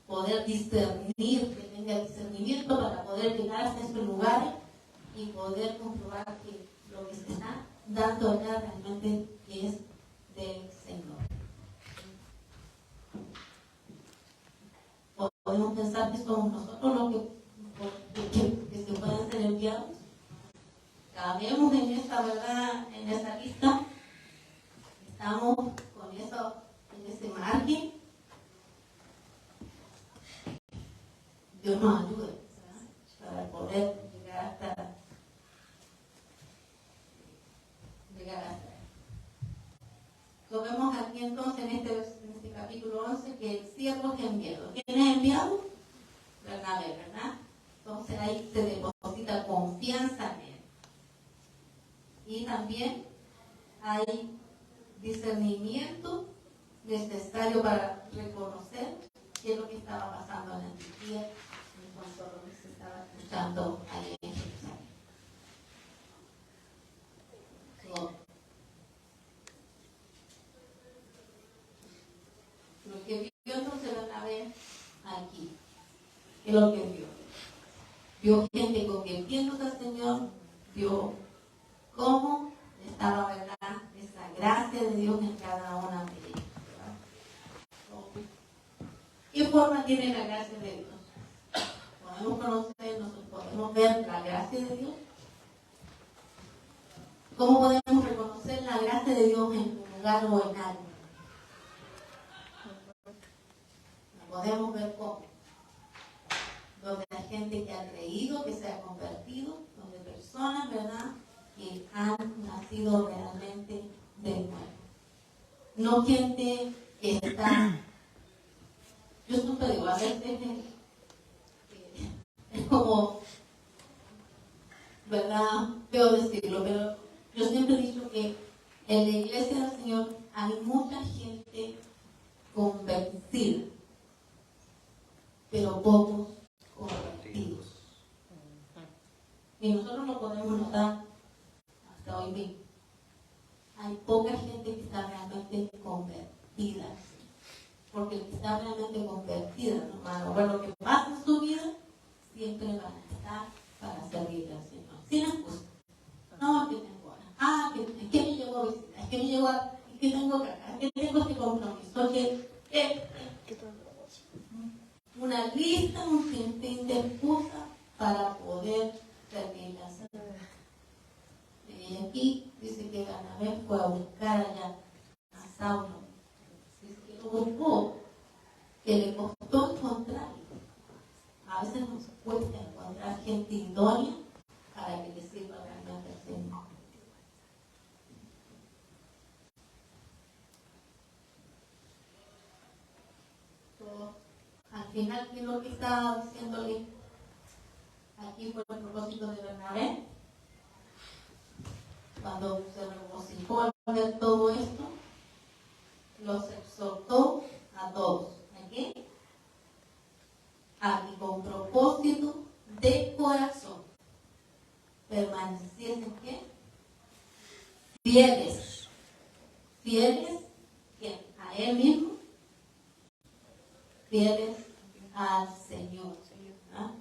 poder discernir, que tenga discernimiento para poder llegar hasta estos lugares y poder comprobar que lo que se está dando allá realmente es del Señor. Podemos pensar que somos nosotros los que se pueden ser enviados. Cabemos en esa, ¿verdad?, en esa lista. Estamos con eso, en ese margen. Dios nos ayude, ¿verdad?, para poder llegar hasta Lo vemos aquí entonces en este capítulo 11 que el siervo es enviado. ¿Quién es enviado? Bernabé, ¿verdad? Entonces ahí se deposita confianza en él. Y también hay discernimiento necesario para reconocer qué es lo que estaba pasando en Antioquía en cuanto a lo que se estaba escuchando ahí en Jerusalén. Lo que vio entonces Bernabé aquí, ¿qué es lo que vio? Vio gente convirtiéndose al Señor, vio cómo estaba, ¿verdad?, esa gracia de Dios en cada una de ellas. ¿Qué forma tiene la gracia de Dios? Podemos conocer, nosotros podemos ver la gracia de Dios. ¿Cómo podemos reconocer la gracia de Dios en un lugar o en algo? Podemos ver cómo. Donde hay gente que ha creído, que se ha convertido, donde personas, ¿verdad?, que han nacido realmente de nuevo. No gente que está. Yo siempre digo, a veces es como, ¿verdad?, feo decirlo, pero yo siempre he dicho que en la iglesia del Señor hay mucha gente convertida, pero pocos convertidos. Y nosotros lo podemos notar hasta hoy mismo. Hay poca gente que está realmente convertida. Porque el que está realmente convertida, hermano, bueno, lo que pasa en su vida, siempre van a estar para servirle al Señor. Sin excusa. No, que tengo ahora. Es que me llegó a visitar, es que me llegó a. Es que tengo que acá, es que tengo este compromiso, una lista, un sinfín de excusas para poder servirle al Señor. Y aquí dice que Bernabé fue a buscar allá a Saulo. Dice que lo buscó, que le costó encontrarlo. A veces nos cuesta encontrar gente idónea para que le sirva realmente al Señor. Al final, ¿qué es lo que estaba diciéndole? Aquí fue el propósito de Bernabé. Cuando se regocijó al ver todo esto, los exhortó a todos. ¿A qué? A que con propósito de corazón permaneciesen, ¿qué? Fieles. ¿Fieles? ¿Quién? A él mismo. Fieles al Señor. ¿Ah?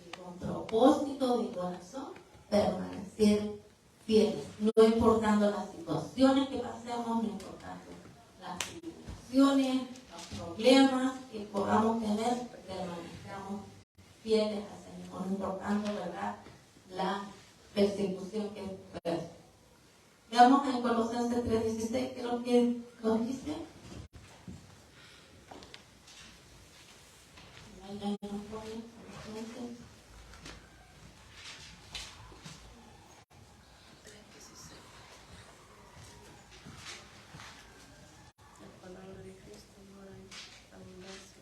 Y con propósito de corazón permanecer fieles, no importando las situaciones que pasemos, no importando las tribulaciones, los problemas que podamos tener, permanezcamos fieles al Señor, no importando, ¿verdad?, la persecución que fue. Veamos en Colosenses 3:16, que es lo que nos dice. Ahí nos pone Colosenses. La palabra de Cristo mora en abundancia.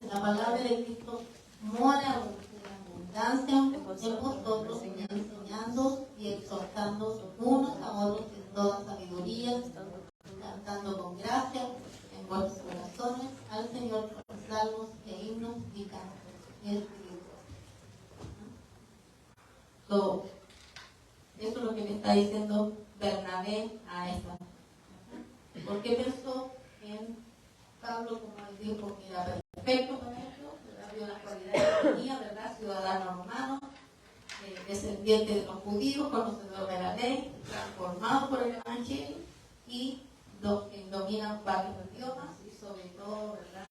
La palabra de Cristo mora en abundancia en vosotros, enseñando y exhortando unos a otros en toda sabiduría, cantando con gracia en vuestros corazones al Señor con salmos e himnos y cantos espirituales. Eso es lo que me está diciendo Bernabé a esta. ¿Por qué pensó en Pablo, como él dijo, que era perfecto para esto? Vio las cualidades que tenía, ¿verdad? Ciudadano romano, descendiente de los judíos, conocedor de la ley, transformado por el Evangelio y domina varios idiomas y sobre todo, ¿verdad?,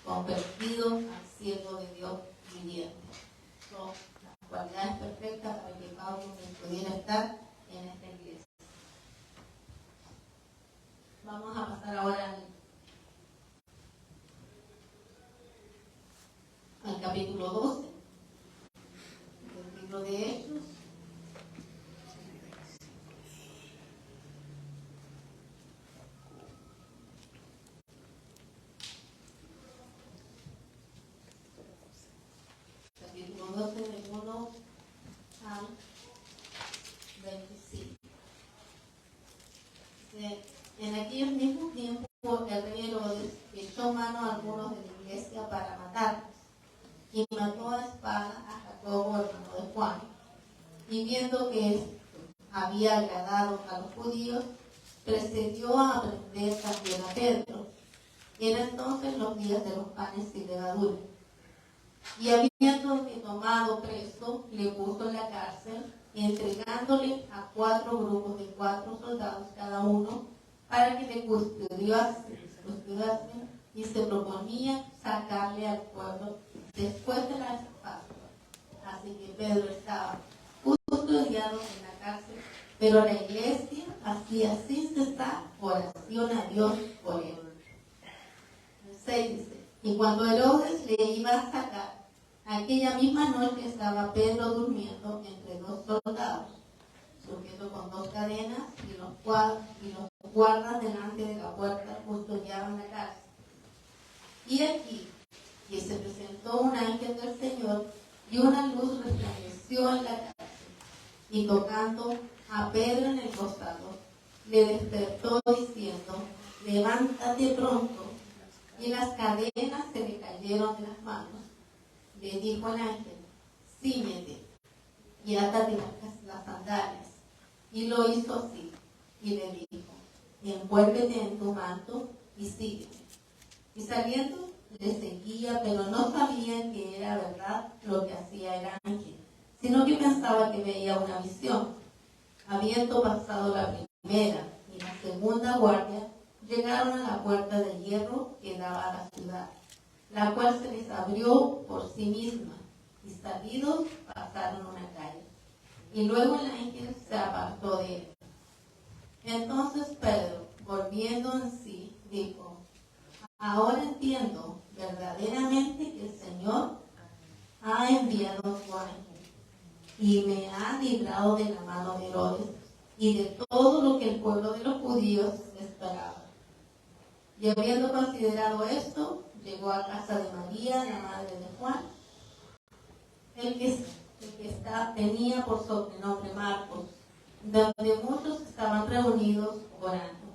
convertido al siervo de Dios viviente. Son las cualidades perfectas para que Pablo pudiera estar en esta iglesia. Vamos a pasar ahora al capítulo 12 del libro de Hechos. Capítulo 12 del 1 al 25. En aquellos mismos tiempos el rey Herodes echó mano a algunos de la iglesia para matarlos y mató a espada a Jacobo, hermano de Juan. Y viendo que había agradado a los judíos, procedió a prender también a Pedro. Eran entonces los días de los panes sin levadura. Y habiéndole tomado preso, le puso en la cárcel, entregándole a 4 grupos de 4 soldados cada uno, para que le custodiasen, y se proponía sacarle al pueblo después de la Pascua. Así que Pedro estaba custodiado en la cárcel, pero la iglesia hacía sin cesar oración a Dios por él. El 6 dice: y cuando Herodes le iba a sacar, aquella misma noche estaba Pedro durmiendo entre 2 soldados, sujeto con 2 cadenas, y los guardas delante de la puerta custodiaban la cárcel. Y aquí, que se presentó un ángel del Señor, y una luz resplandeció en la cárcel, y tocando a Pedro en el costado, le despertó diciendo: levántate pronto. Y las cadenas se le cayeron de las manos. Le dijo al ángel: cíñete y átate las sandalias. Y lo hizo así, y le dijo: envuélvete en tu manto y sígueme. Y saliendo le seguía, pero no sabían que era verdad lo que hacía el ángel, sino que pensaba que veía una visión. Habiendo pasado la primera y la segunda guardia, llegaron a la puerta de hierro que daba a la ciudad, la cual se les abrió por sí misma, y salidos pasaron una calle. Y luego el ángel se apartó de él. Entonces Pedro, volviendo en sí, dijo: ahora entiendo verdaderamente que el Señor ha enviado su ángel y me ha librado de la mano de Herodes y de todo lo que el pueblo de los judíos esperaba. Y habiendo considerado esto, llegó a casa de María, la madre de Juan, el que tenía por sobrenombre Marcos, donde muchos estaban reunidos orando.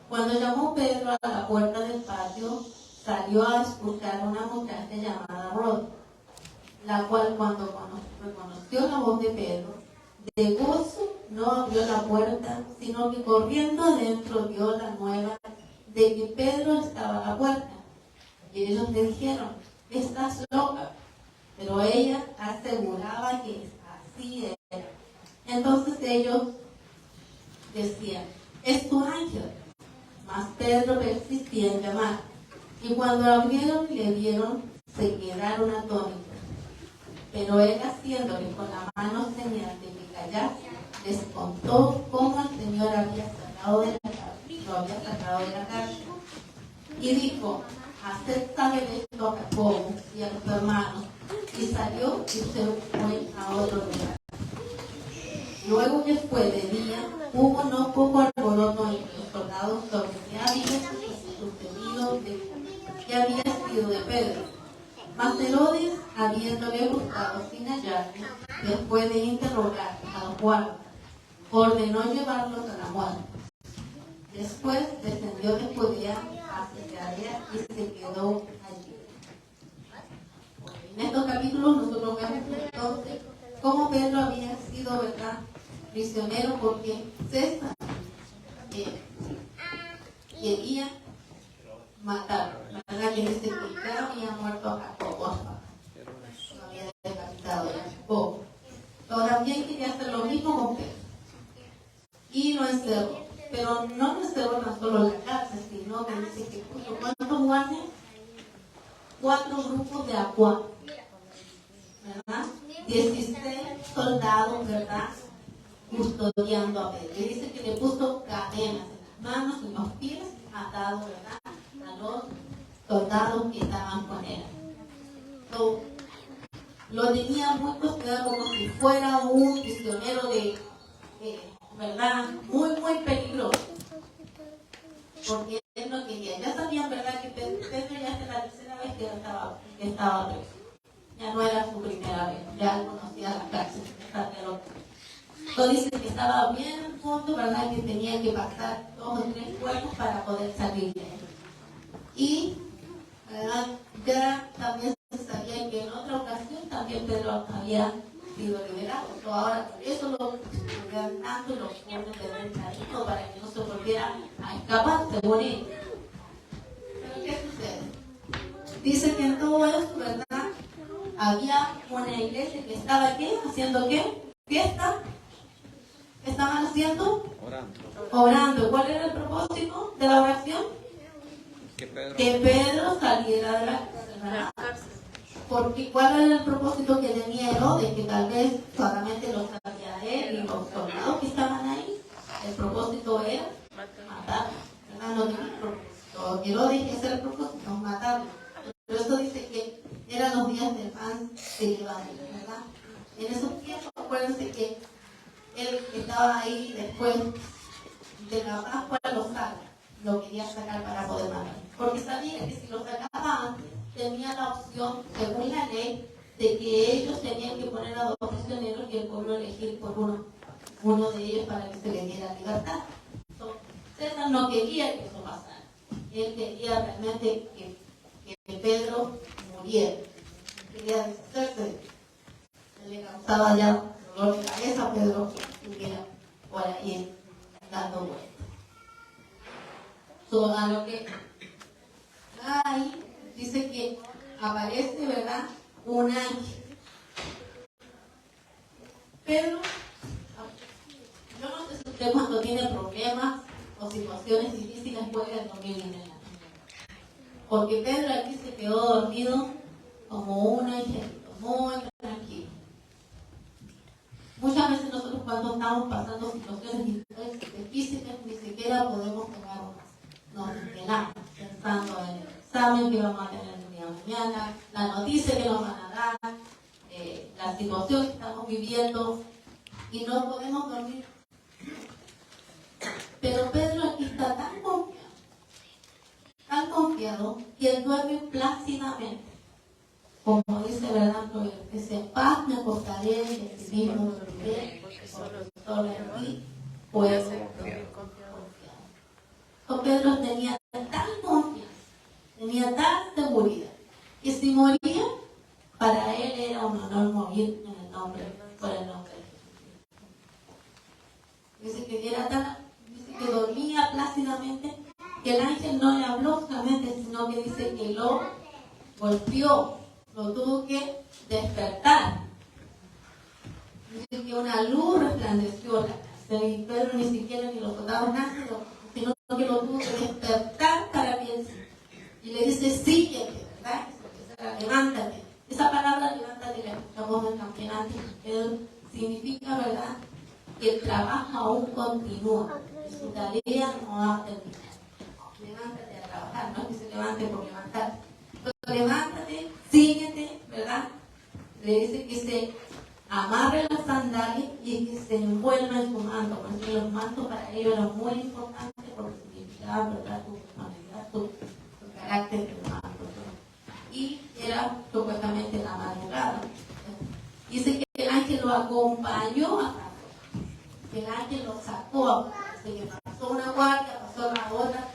Cuando llamó Pedro a la puerta del patio, salió a escuchar a una muchacha llamada Rod, la cual, cuando reconoció la voz de Pedro, de gozo no abrió la puerta, sino que corriendo adentro dio la nueva de que Pedro estaba a la puerta. Y ellos le dijeron: estás loca. Pero ella aseguraba que así era. Entonces ellos decían: es tu ángel. Mas Pedro persistía en llamar. Y cuando abrieron y le vieron, se quedaron atónitos. Pero él, haciéndole con la mano señal de que callase, les contó cómo el Señor lo había sacado de la cárcel. Y dijo: haced saber esto a Jacobo y a los hermanos. Y salió y se fue a otro lugar. Luego, después de día, hubo no poco alboroto entre los soldados sobre qué había sucedido, qué había sido de Pedro. Mas Herodes, habiéndole buscado sin hallarle, después de interrogar a los guardas, ordenó llevarlos a la muerte. Después descendió de Judea a Cesarea y se quedó allí. En estos capítulos nosotros vemos entonces cómo Pedro había sido, ¿verdad?, prisionero, porque César quería matar, ¿verdad? Que dice que ya había muerto a Jacobo, lo había decapitado a Jacobo. Pero también quería hacer lo mismo con Pedro y lo encerró, pero no lo encerró tan solo en la cárcel, sino que dice que puso ¿cuántos guardias? 4 grupos de a 4, ¿verdad? 16 soldados, ¿verdad?, custodiando a Pedro. Y dice que le puso cadenas en las manos y en los pies, atados, ¿verdad?, a los soldados que estaban con él. Lo tenía muy custodiado como si fuera un prisionero de ¿verdad?, muy peligroso, porque él no quería. Ya sabían, ¿verdad?, que Pedro ya era la tercera vez que estaba preso. Ya no era su primera vez, ya conocía la cárcel. Entonces dice que estaba bien al fondo, ¿verdad?, que tenía que pasar 2 o 3 fuegos para poder salir de él. Y ¿verdad?, ya también se sabía que en otra ocasión también Pedro había sido liberado. Pero ahora por eso lo cuidan tanto y lo ponen de rentadito para que no se volviera a escapar, según ellos. Pero ¿qué sucede? Dice que en todo esto, ¿verdad?, había una iglesia que estaba aquí haciendo ¿qué? Fiesta. ¿Qué estaban haciendo? Orando. ¿Cuál era el propósito de la oración? Que Pedro saliera de la cárcel. Porque ¿cuál era el propósito que tenía Herodes? Que tal vez solamente lo sabía él y los soldados que estaban ahí. El propósito era matarlo, ¿verdad? No tenía propósito. Herodes, ese era el propósito, matarlo. Pero eso dice que eran los días del pan de levadura, ¿verdad? En esos tiempos, acuérdense que él estaba ahí después de la Pascua, lo quería sacar para poder matar. Porque sabía que si lo sacaba antes, tenía la opción, según la ley, de que ellos tenían que poner a 2 prisioneros y el pueblo elegir por uno de ellos para que se le diera libertad. Entonces, César no quería que eso pasara. Él quería realmente que Pedro muriera. Quería deshacerse de él. Le causaba ya dolor de cabeza a Pedro que estuviera por ahí dando vueltas. A lo que ahí dice que aparece, ¿verdad?, un ángel. Pedro, yo no sé si usted cuando tiene problemas o situaciones difíciles puede dormir bien en la noche. Porque Pedro aquí se quedó dormido como un angelito, muy tranquilo. Muchas veces nosotros cuando estamos pasando situaciones difíciles ni siquiera podemos tomar nos quedamos pensando en el examen que vamos a tener el día de mañana, la noticia que nos van a dar, la situación que estamos viviendo, y no podemos dormir. Pero Pedro aquí está tan confiado, que él duerme plácidamente. Como dice, ¿verdad?, que se en paz me acostaré y en sí mismo dormiré, porque solo en ti puedo dormir confiado. Pedro tenía tal confianza, tenía tal seguridad, que si moría, para él era un honor morir por el nombre de Jesús. era tan, dice que dormía plácidamente, que el ángel no le habló solamente, sino que dice que lo golpeó, lo tuvo que despertar. Dice que una luz resplandeció la casa y Pedro ni siquiera ni los soldados nada, sino que lo tuvo que despertar para piensa. Y le dice, síguete, ¿verdad? Levántate. Esa palabra levántate la escuchamos en campeonato, Pedro, significa, ¿verdad?, que el trabajo aún continúa, que su tarea no va a terminar. Levántate a trabajar, no es que se levante por levantar. Pero levántate, síguete, ¿verdad? Le dice que se amarre las sandalias y que se envuelva en su manto, porque los mantos para ellos eran muy importantes porque significaban, ¿verdad?, su personalidad, su carácter de manto. Y era supuestamente la madrugada. Dice que el ángel lo acompañó a casa, que el ángel lo sacó a casa, que pasó una guardia, pasó la otra.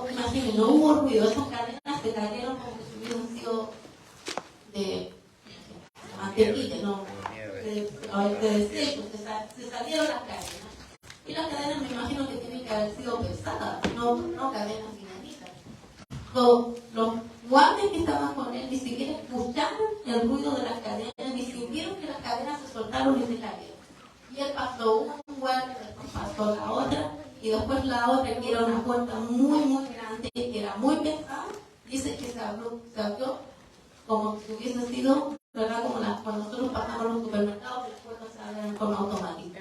Imagínense, no hubo ruido, esas cadenas se cayeron como si hubieran sido de mantequilla, no, de desecho, se salieron las cadenas. Y las cadenas me imagino que tienen que haber sido pesadas, no cadenas dinamitas. Los guardias que estaban con él ni siquiera escucharon el ruido de las cadenas, ni sintieron que las cadenas se soltaron y se cayeron. Y él pasó una guardia, después pasó la otra, y después la otra, que era una puerta muy, muy grande, que era muy pesada, dice que se abrió como si hubiese sido, ¿verdad?, como cuando nosotros pasamos a los supermercados, que las puertas se abren con automática.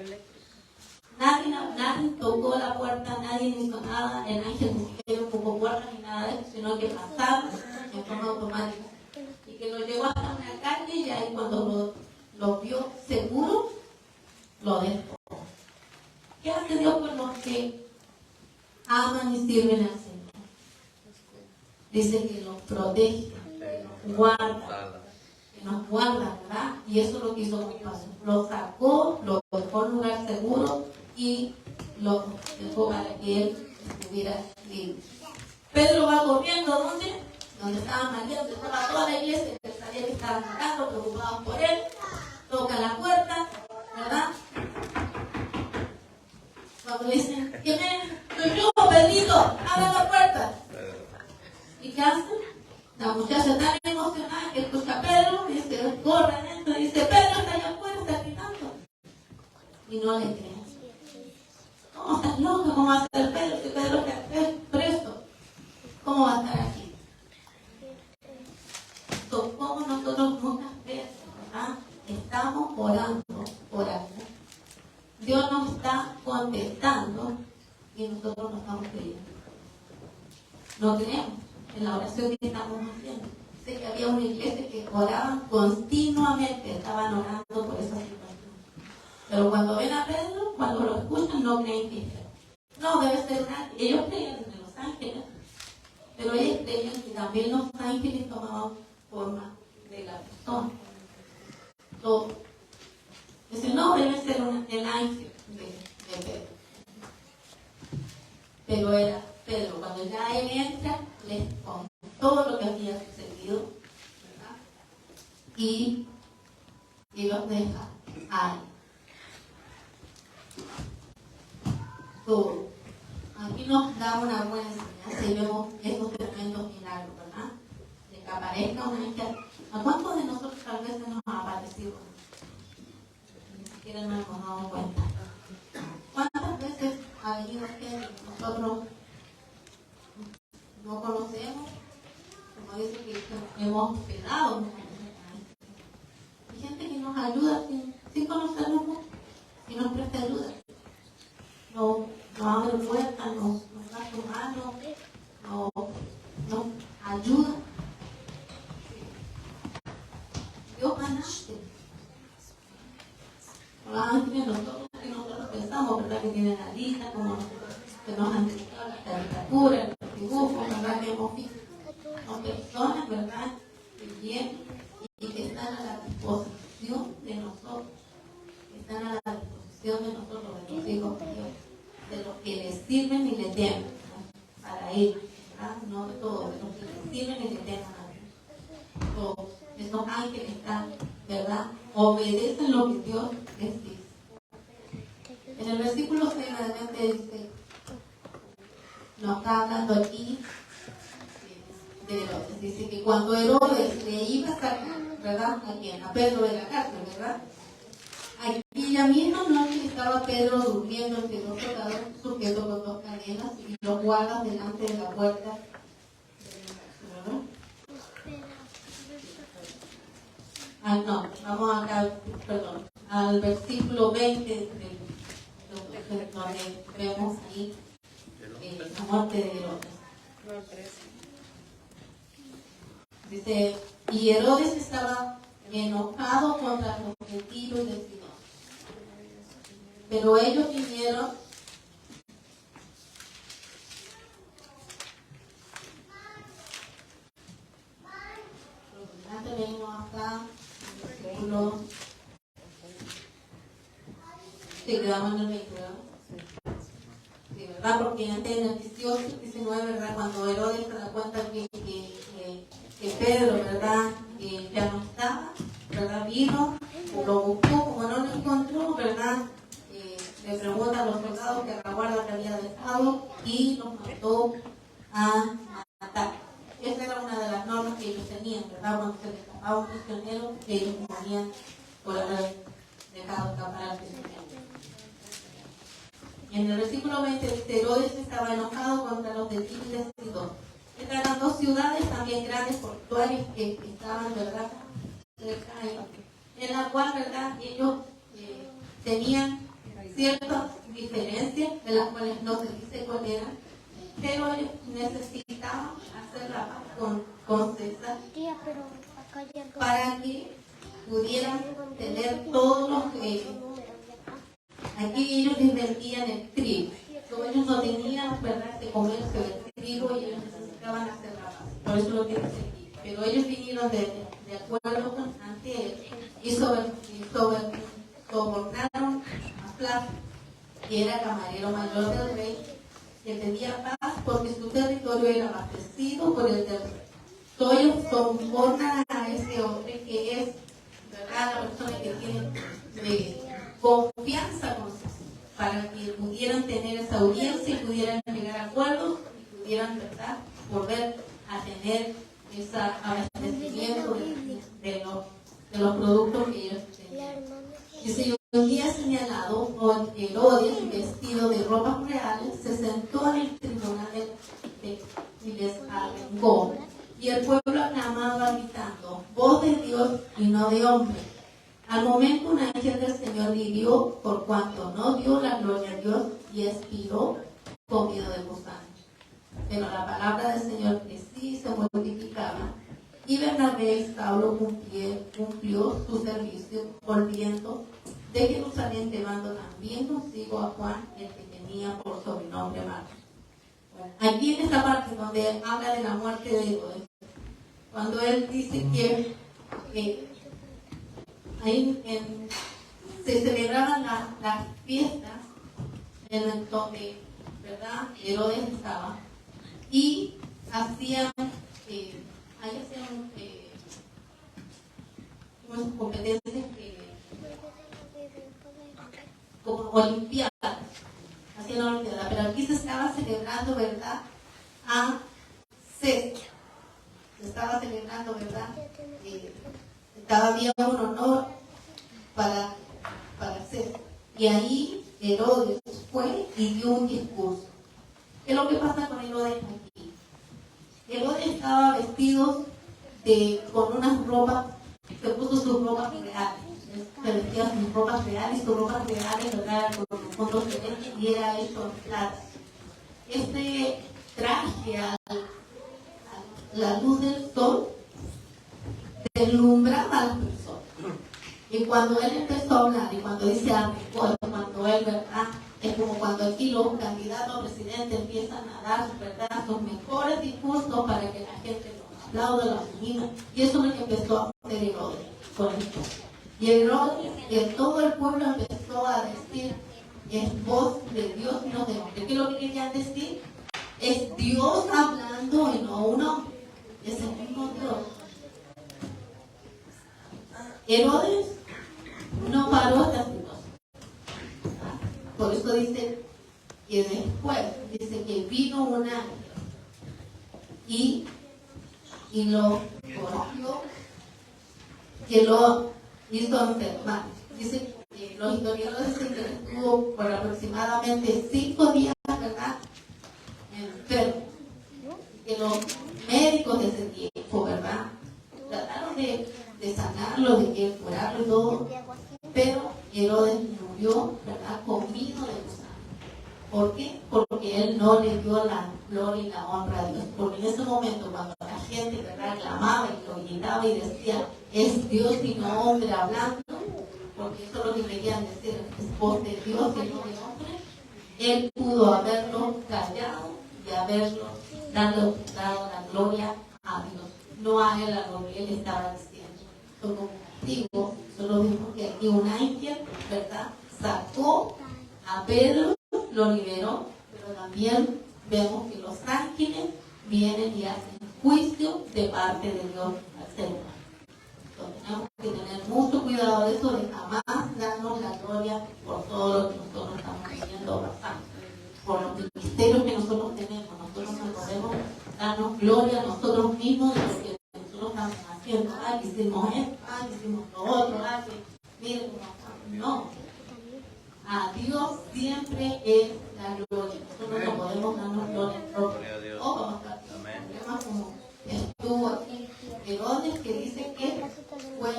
Nadie tocó la puerta, nadie hizo nada, el ángel ni siquiera empujó puertas ni nada de eso, sino que pasaba en forma automática. Y que lo llevó hasta una calle y ahí cuando lo vio seguro, lo dejó. ¿Qué hace Dios con los que aman y sirven al Señor? Dice que los protege, que los guarda, que nos guarda, ¿verdad? Y eso es lo que hizo con Pablo. Lo sacó, lo dejó en un lugar seguro y lo dejó para que él estuviera libre. Pedro va corriendo, ¿dónde? Donde estaba María, donde estaba toda la iglesia, que sabía que estaban atacando, preocupados por él. Toca la puerta, ¿verdad? Cuando le dicen, ¿quién es? Soy yo, Pedrito, abre la puerta. ¿Y qué hacen? La muchacha tan emocionada que escucha a Pedro, dice, corre adentro, dice, Pedro está allá afuera, está gritando. Y no le creen. ¿Cómo estás loco? ¿Cómo va a ser Pedro? Si Pedro está preso, ¿cómo va a estar aquí? Como nosotros muchas veces, ¿verdad?, estamos orando por algo. Dios nos está contestando y nosotros no estamos creyendo. No creemos en la oración que estamos haciendo. Sé que había una iglesia que oraban continuamente, estaban orando por esa situación. Pero cuando ven a Pedro, cuando lo escuchan, no creen que es él. No, debe ser un ángel. Ellos creían en los ángeles, pero ellos creían que también los ángeles tomaban forma de la persona. Todo. Dice, no, debe ser el ángel de Pedro. Pero era Pedro. Cuando ya él entra, les contó todo lo que había sucedido, ¿verdad? Y los deja ahí. Todo. Aquí nos da una buena enseñanza y vemos esos tremendos milagros, ¿verdad? De que aparezca un ángel. ¿A cuántos de nosotros tal vez se nos ha aparecido? Ni siquiera nos hemos dado cuenta. ¿Cuántas veces ha venido que nosotros no conocemos? Como dice que hemos pegado. Hay gente que nos ayuda sin conocernos, y nos presta ayuda. Nos abre puertas, nos da su mano, nos ayuda. Dios ganaste. Los ángeles, nosotros pensamos, ¿verdad?, que tienen la lista, como que nos han explicado la caricatura, los dibujos, ¿verdad?, que hemos visto. Son personas, ¿verdad?, que vienen y que están a la disposición de nosotros. Que están a la disposición de nosotros, de los hijos de Dios, de los que les sirven y les temen, ¿verdad?, para ellos, ¿verdad?, no de todos, de los que les sirven y les temen a Dios. Estos ángeles están, ¿verdad?, obedecen lo que Dios les dice. En el versículo 6 realmente dice, nos está hablando aquí de Herodes. Dice que cuando Herodes le iba a sacar, ¿verdad? ¿A quién? A Pedro de la cárcel, ¿verdad? Aquella misma noche estaba Pedro durmiendo entre dos soldados, sujeto con dos cadenas, y los guardas delante de la puerta. ¿Verdad? No, vamos acá, perdón, al versículo 20 donde vemos ahí la muerte de Herodes. Dice, y Herodes estaba enojado contra los de Tiro y de Sidón. Pero ellos vinieron tenemos acá versículo sí, quedamos en el 20, ¿verdad? Sí, ¿verdad? Porque antes en el 18, 19, ¿verdad? Cuando Herodes se da cuenta que Pedro, ¿verdad? Ya no estaba, ¿verdad? Vino, lo buscó, como no lo encontró, ¿verdad? Le pregunta a los soldados que la guarda que había dejado y los mandó a matar. Esa era una de las normas que ellos tenían, ¿verdad? Cuando se les escapaba un prisionero, ellos morían por haber dejado escapar al prisionero. En el versículo 20 dice, Herodes estaba enojado contra los de Tiro y de Sidón. Estas eran dos ciudades también grandes portuarias que estaban, ¿verdad? Cerca en la cual, ¿verdad? Ellos tenían ciertas diferencias, de las cuales no se dice cuál eran, pero ellos necesitaban hacer la paz con César para que pudieran tener todos los aquí ellos les vendían el trigo. Ellos no tenían, ¿verdad?, este comercio del trigo y ellos necesitaban hacer la paz. Por eso lo que dice aquí. Pero ellos vinieron de acuerdo ante él y sobornaron a Flavio, que era camarero mayor del rey, que pedía paz porque su territorio era abastecido por el del rey. Ellos sobornan a ese hombre que es, ¿verdad?, la persona que tiene confianza con Jesús, para que pudieran tener esa audiencia y pudieran llegar a acuerdos y pudieran, ¿verdad?, volver a tener ese abastecimiento de los productos que ellos tenían. Dice, un día señalado, Herodes, vestido de ropas reales, se sentó en el tribunal y les arengó. Y el pueblo aclamaba gritando, voz de Dios y no de hombre. Al momento un ángel del Señor le hirió por cuanto no dio la gloria a Dios y expiró con miedo de gusano. Pero la palabra del Señor que sí se multiplicaba, y Bernabé y Saulo cumplió su servicio, volviendo de Jerusalén, llevando también consigo a Juan, el que tenía por sobrenombre Marcos. Bueno, aquí en esta parte donde habla de la muerte de Herodes, cuando él dice que ahí se celebraban las fiestas en donde, ¿verdad?, Herodes estaba, y hacían unas competencias como olimpiadas, hacían una olimpiada, pero aquí se estaba celebrando, ¿verdad?, a César. Se estaba celebrando, ¿verdad?, había un honor para César. Y ahí Herodes fue y dio un discurso. ¿Qué es lo que pasa con Herodes aquí? Herodes estaba vestido con unas ropas, se puso sus ropas reales. Se vestía sus ropas reales, sus ropas reales, ¿verdad?, con fondos celestes, y era hecho en plata. Este traje a la luz del sol deslumbraba a las personas. Y cuando él empezó a hablar, y cuando dice cuando él, ¿verdad?, es como cuando aquí los candidatos a presidente empiezan a dar, ¿verdad?, sus mejores discursos para que la gente los aplaude, los anime. Y eso es lo que empezó a hacer Herodes con esto. Y Herodes, todo el pueblo empezó a decir, es voz de Dios y no de hombre. ¿Qué es lo que querían decir? Es Dios hablando y no un hombre. Es el mismo Dios. Herodes no paró esta situación. Por dice que después, dice que vino un ángel y lo golpeó, que lo hizo enfermar. Dice que los historiadores dicen que estuvo por aproximadamente 5 días, ¿verdad?, enfermo. Que los médicos de ese tiempo, ¿verdad?, trataron de sanarlo, de curarlo y todo, pero Herodes murió, ¿verdad?, con vino de gusano. ¿Por qué? Porque él no le dio la gloria y la honra a Dios. Porque en ese momento, cuando la gente, ¿verdad?, clamaba y lo gritaba y decía, es Dios y no hombre hablando, porque eso es lo que querían decir, es voz de Dios y no de hombre, él pudo haberlo callado y haberlo dado la gloria a Dios, no a él, a lo que él estaba diciendo. Como digo, solo vimos que aquí un ángel, ¿verdad?, sacó a Pedro, lo liberó, pero también vemos que los ángeles vienen y hacen juicio de parte de Dios al ser humano. Entonces, tenemos que tener mucho cuidado de eso, de jamás darnos la gloria por todo lo que nosotros estamos viviendo pasando, por los ministerios que nosotros tenemos. Nosotros no podemos darnos gloria a nosotros mismos de lo que nosotros estamos haciendo. Que hicimos esto, que hicimos lo otro, que miren cómo estamos. No. A Dios siempre es la gloria. Nosotros no podemos darnos gloria propia. O vamos a estar problemas como estuvo aquí Herodes, que dice que fue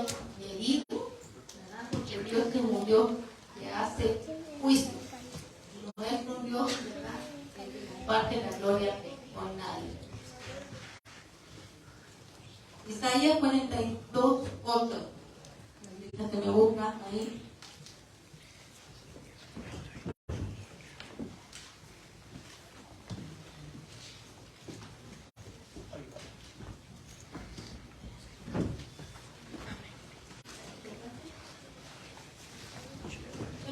herido, ¿verdad?, porque Dios es un Dios que hace juicio. No es un Dios, ¿verdad?, que comparte la gloria con nadie. Isaías 42, 8. Se me busca ahí.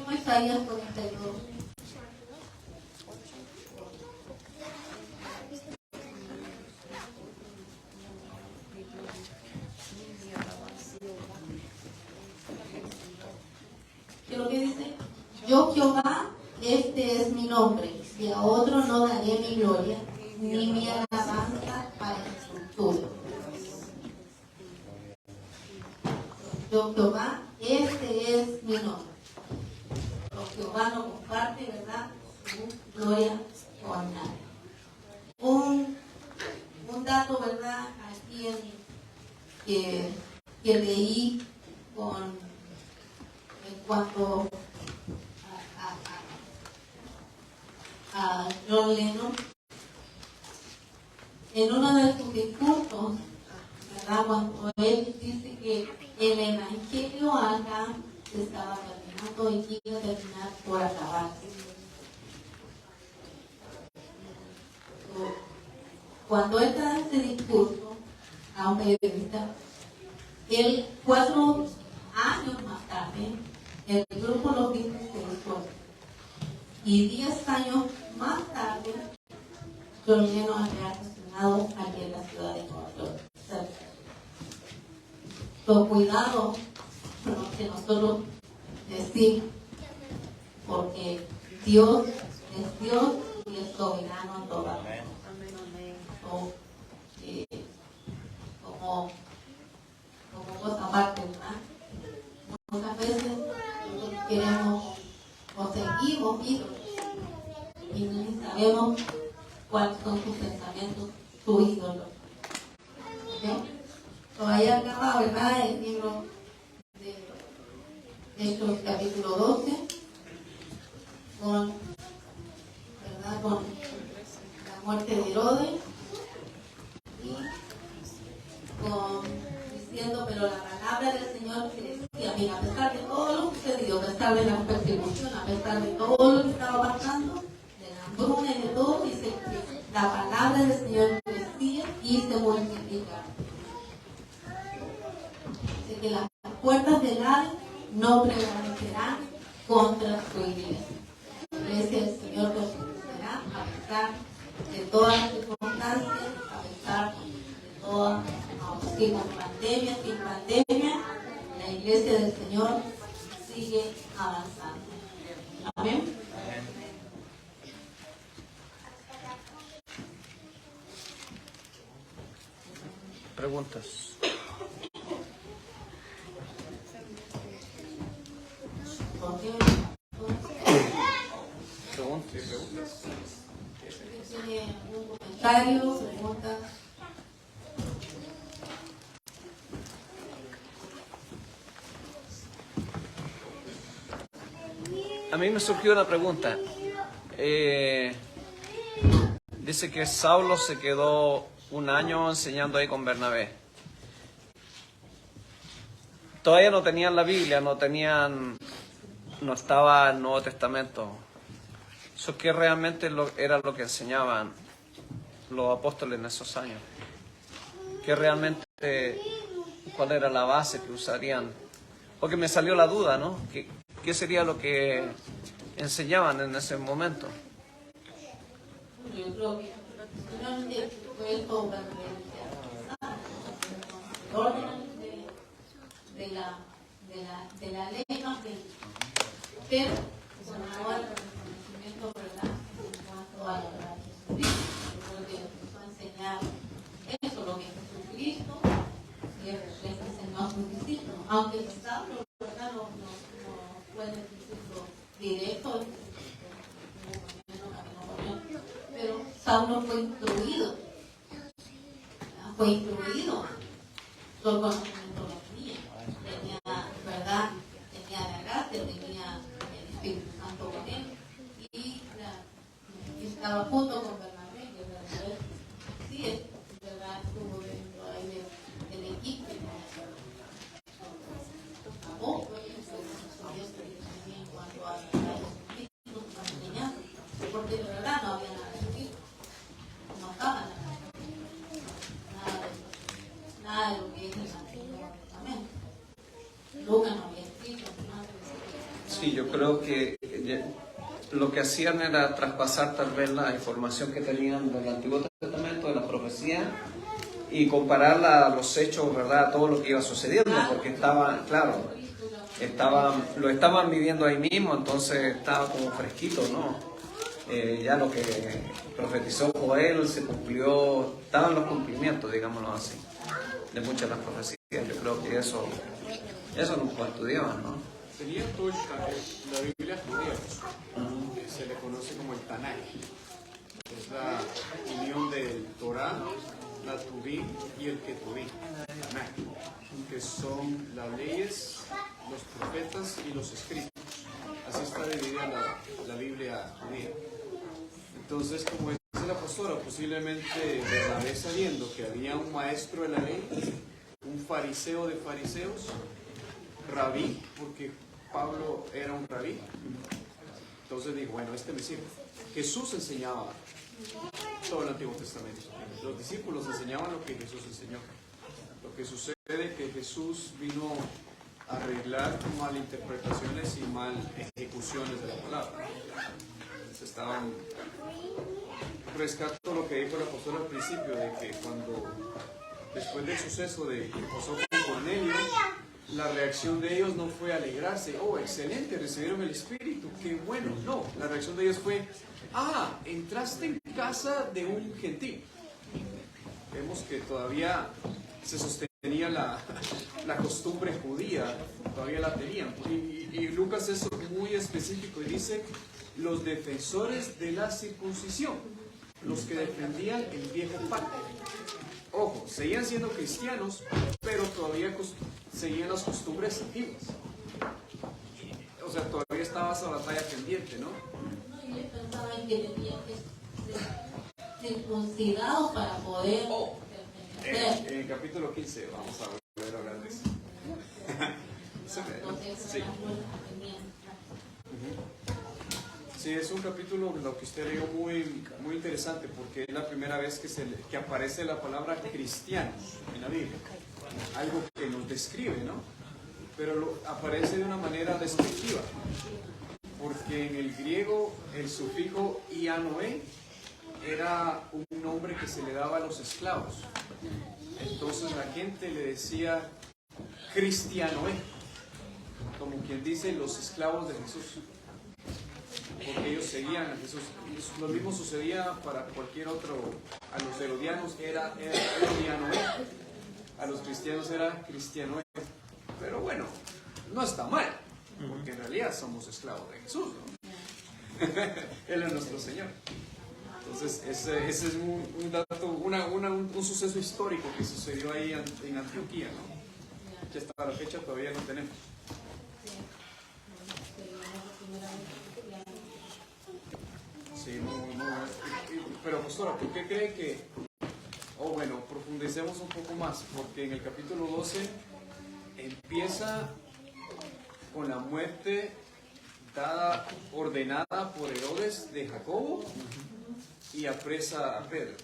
Isaías 42. ¿Qué lo que dice? Yo Jehová, este es mi nombre, y a otro no daré mi gloria, ni mi alabanza para insulto. Yo Jehová, este es mi nombre. Jehová no comparte, ¿verdad?, su gloria con nadie. Un dato, ¿verdad?, aquí que leí en cuanto a John Lennon, en uno de sus discursos, ¿verdad?, cuando él dice que el evangelio acá se estaba terminando y iba a terminar por acabarse. Cuando él da este discurso a un periodista, él 4 años más tarde, el grupo Los Beatles se disuelve. Y 10 años más tarde, John Lennon había asesinado aquí en la ciudad de Nueva York. So, cuidado con lo que nosotros decimos, porque Dios es Dios y es soberano en todas las cosas. So, como cosa aparte, ¿verdad? Muchas veces nosotros queremos o seguimos ídolos y no sabemos cuáles son sus pensamientos, sus ídolos. ¿Okay? Ahí acaba, ¿verdad?, el libro de Hechos capítulo 12 con la muerte de Herodes y diciendo, pero la palabra del Señor que decía, mira, a pesar de todo lo sucedido, a pesar de la persecución, a pesar de todo lo que estaba pasando, de la hambruna y de todo, dice que la palabra del Señor crecía y se multiplicaba. Dice que las puertas del Hades no prevalecerán contra su iglesia. La iglesia del Señor permanecerá a pesar de todas las circunstancias, a pesar de todas, sin pandemia, la iglesia del Señor sigue avanzando. Amén. preguntas. Preguntas. ¿Tiene algún comentario, preguntas? A mí me surgió una pregunta. Dice que Saulo se quedó un año enseñando ahí con Bernabé. Todavía no tenían la Biblia, no estaba el Nuevo Testamento. Eso que realmente era lo que enseñaban los apóstoles en esos años. Que realmente, ¿cuál era la base que usarían? Porque me salió la duda, ¿no? ¿Qué sería lo que enseñaban en ese momento? Yo creo que finalmente fue todo para de la ley más bien. Pero con todo el reconocimiento, ¿verdad?, en cuanto a la Jesucristo. Yo creo que empezó a enseñar eso, lo que Jesucristo les enseñó a sus discípulos. Aunque Pablo, ¿verdad?, no puede decirlo directo, pero Saulo fue instruido, todo el conocimiento lo tenía, ¿verdad?, tenía la gracia, tenía el Espíritu Santo con él, y estaba junto con Bernabé, que Bernabé sí, ¿verdad?, estuvo dentro ahí del equipo, tampoco Dios en cuanto a Jesucristo, a enseñar, porque de verdad no había nada de Jesucristo, no estaba nada de lo que es el Antiguo Testamento. Lucas no había escrito nada de eso. Sí, yo creo que lo que hacían era traspasar tal vez la información que tenían del Antiguo Testamento, de la profecía, y compararla a los hechos, ¿verdad?, a todo lo que iba sucediendo, porque lo estaban viviendo ahí mismo, entonces estaba como fresquito, ¿no? Ya lo que profetizó Joel se cumplió, estaban los cumplimientos, digámoslo así, de muchas de las profecías. Yo creo que eso nos estudiaban, ¿no? Tenía todo la Biblia judía, se le conoce como el Tanaj. Es la unión del Torah, la Tubim y el Ketubim, Tanaj, que son las leyes, los profetas y los escritos. Así está dividida la Biblia judía. Entonces, como dice la pastora, posiblemente Bernabé, sabiendo que había un maestro de la ley, un fariseo de fariseos, rabí, porque Pablo era un rabí, entonces dijo, bueno, este me sirve. Jesús enseñaba todo el Antiguo Testamento. Los discípulos enseñaban lo que Jesús enseñó. Lo que sucede es que Jesús vino a arreglar malinterpretaciones y mal ejecuciones de la palabra. Entonces rescato lo que dijo la pastora al principio, de que después del suceso de que pasó con Cornelio, la reacción de ellos no fue alegrarse, oh, excelente, recibieron el Espíritu, qué bueno. No, la reacción de ellos fue, entraste en casa de un gentil. Vemos que todavía se sostenía la costumbre judía, todavía la tenían. Y Lucas es muy específico y dice, los defensores de la circuncisión, los que defendían el viejo pacto. Ojo, seguían siendo cristianos, pero todavía seguían las costumbres antiguas. O sea, todavía estaba esa batalla pendiente, ¿no? Ellos pensaban que tenían que ser circuncidados para poder pertenecer. En el capítulo 15 vamos a volver a hablar de eso. Sí. Sí, es un capítulo, lo que usted dijo, muy, muy interesante, porque es la primera vez que aparece la palabra cristianos en la Biblia. Algo que nos describe, ¿no? Pero aparece de una manera despectiva, porque en el griego el sufijo ianoe era un nombre que se le daba a los esclavos. Entonces la gente le decía cristianoe, como quien dice los esclavos de Jesús, porque ellos seguían a Jesús. Lo mismo sucedía para cualquier otro, a los herodianos era herodianoe, a los cristianos era cristiano. Pero bueno, no está mal, porque en realidad somos esclavos de Jesús, ¿no? Él es nuestro Señor. Entonces, ese es un dato, un suceso histórico que sucedió ahí en Antioquía, ¿no? Que hasta la fecha todavía no tenemos. Sí, muy bueno. Pero, pastora, ¿por qué cree que...? Oh, bueno, profundicemos un poco más, porque en el capítulo 12 empieza con la muerte ordenada por Herodes de Jacobo y apresa a Pedro.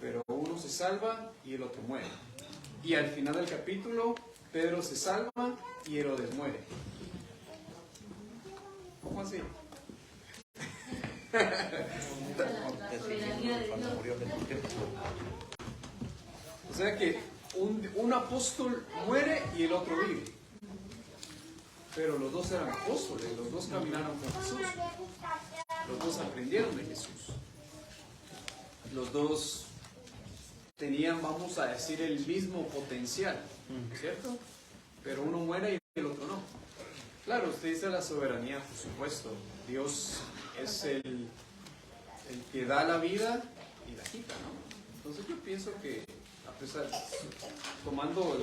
Pero uno se salva y el otro muere. Y al final del capítulo, Pedro se salva y Herodes muere. ¿Cómo así? O sea que un apóstol muere y el otro vive. Pero los dos eran apóstoles, los dos caminaron con Jesús. Los dos aprendieron de Jesús. Los dos tenían, vamos a decir, el mismo potencial, ¿cierto? Pero uno muere y el otro no. Claro, usted dice la soberanía, por supuesto. Dios es el que da la vida y la quita, ¿no? Entonces yo pienso que, a pesar, tomando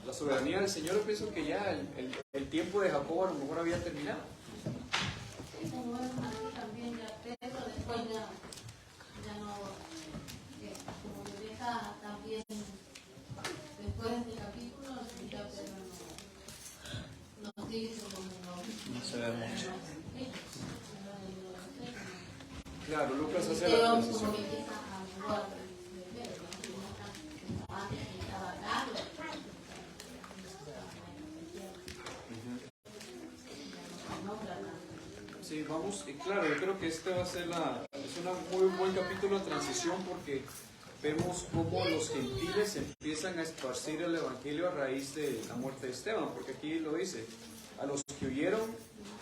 la soberanía del Señor, yo pienso que ya el tiempo de Jacob a lo mejor había terminado. Como es así también ya Pedro, después ya no, como que deja también, después de este capítulo, ya Pedro no sigue como No se ve mucho. Claro, Lucas hace Pero la como transición. que empieza a jugar de Pedro, antes estaba claro. Sí, vamos, y claro, yo creo que este va a ser es un muy buen capítulo de transición porque vemos cómo los gentiles empiezan a esparcir el evangelio a raíz de la muerte de Esteban, porque aquí lo dice, a los que huyeron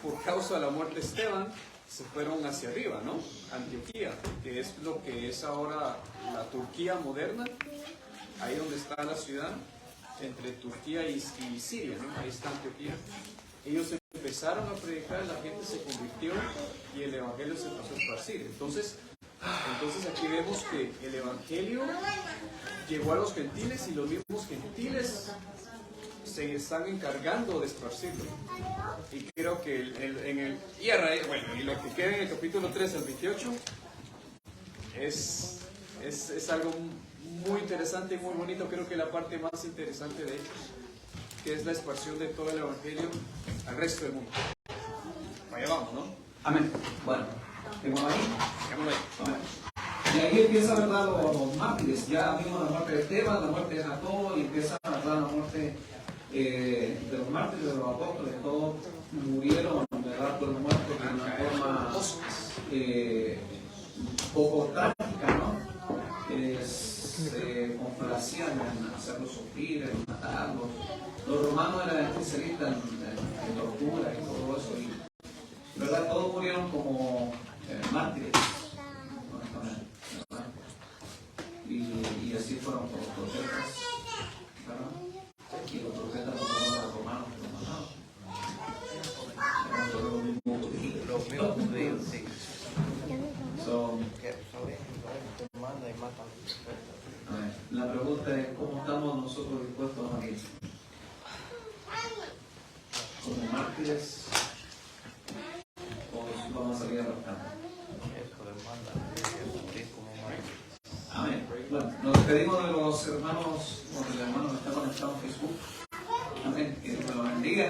por causa de la muerte de Esteban se fueron hacia arriba, ¿no? Antioquía, que es lo que es ahora la Turquía moderna, ahí donde está la ciudad, entre Turquía y Siria, ¿no? Ahí está Antioquía. Ellos empezaron a predicar, la gente se convirtió y el evangelio se empezó a esparcir. Entonces aquí vemos que el evangelio llegó a los gentiles y los mismos gentiles se están encargando de esparcirlo. Y creo que y lo que queda en el capítulo 3 al 28 es algo muy interesante y muy bonito. Creo que la parte más interesante de ellos, que es la expansión de todo el evangelio al resto del mundo. Vaya, vamos, ¿no? Amén. Bueno, ¿tengo ahí? Dejémoslo ahí. Amén. Y ahí empieza, ¿verdad?, los mártires. Ya vimos la muerte de Esteban, la muerte de Jacobo, y empieza, ¿verdad?, la muerte de los mártires, de los apóstoles. Todos murieron, ¿verdad?, por muerte de una forma poco trágica, ¿no? Se complacían en hacerlos sufrir, en matarlos. Los romanos eran especialistas en tortura y todo eso. Y, ¿verdad?, todos murieron como mártires. Y así fueron por los profetas, ¿verdad? Y los profetas no fueron los romanos que los mataron. Los mismos judíos, sí. La pregunta es, ¿cómo estamos nosotros dispuestos a morir? ¿Como mártires? ¿O vamos a salir a los campos? Amén. Bueno, nos despedimos de los hermanos, o del hermano que está conectado en Facebook. Amén. Que Dios me lo bendiga.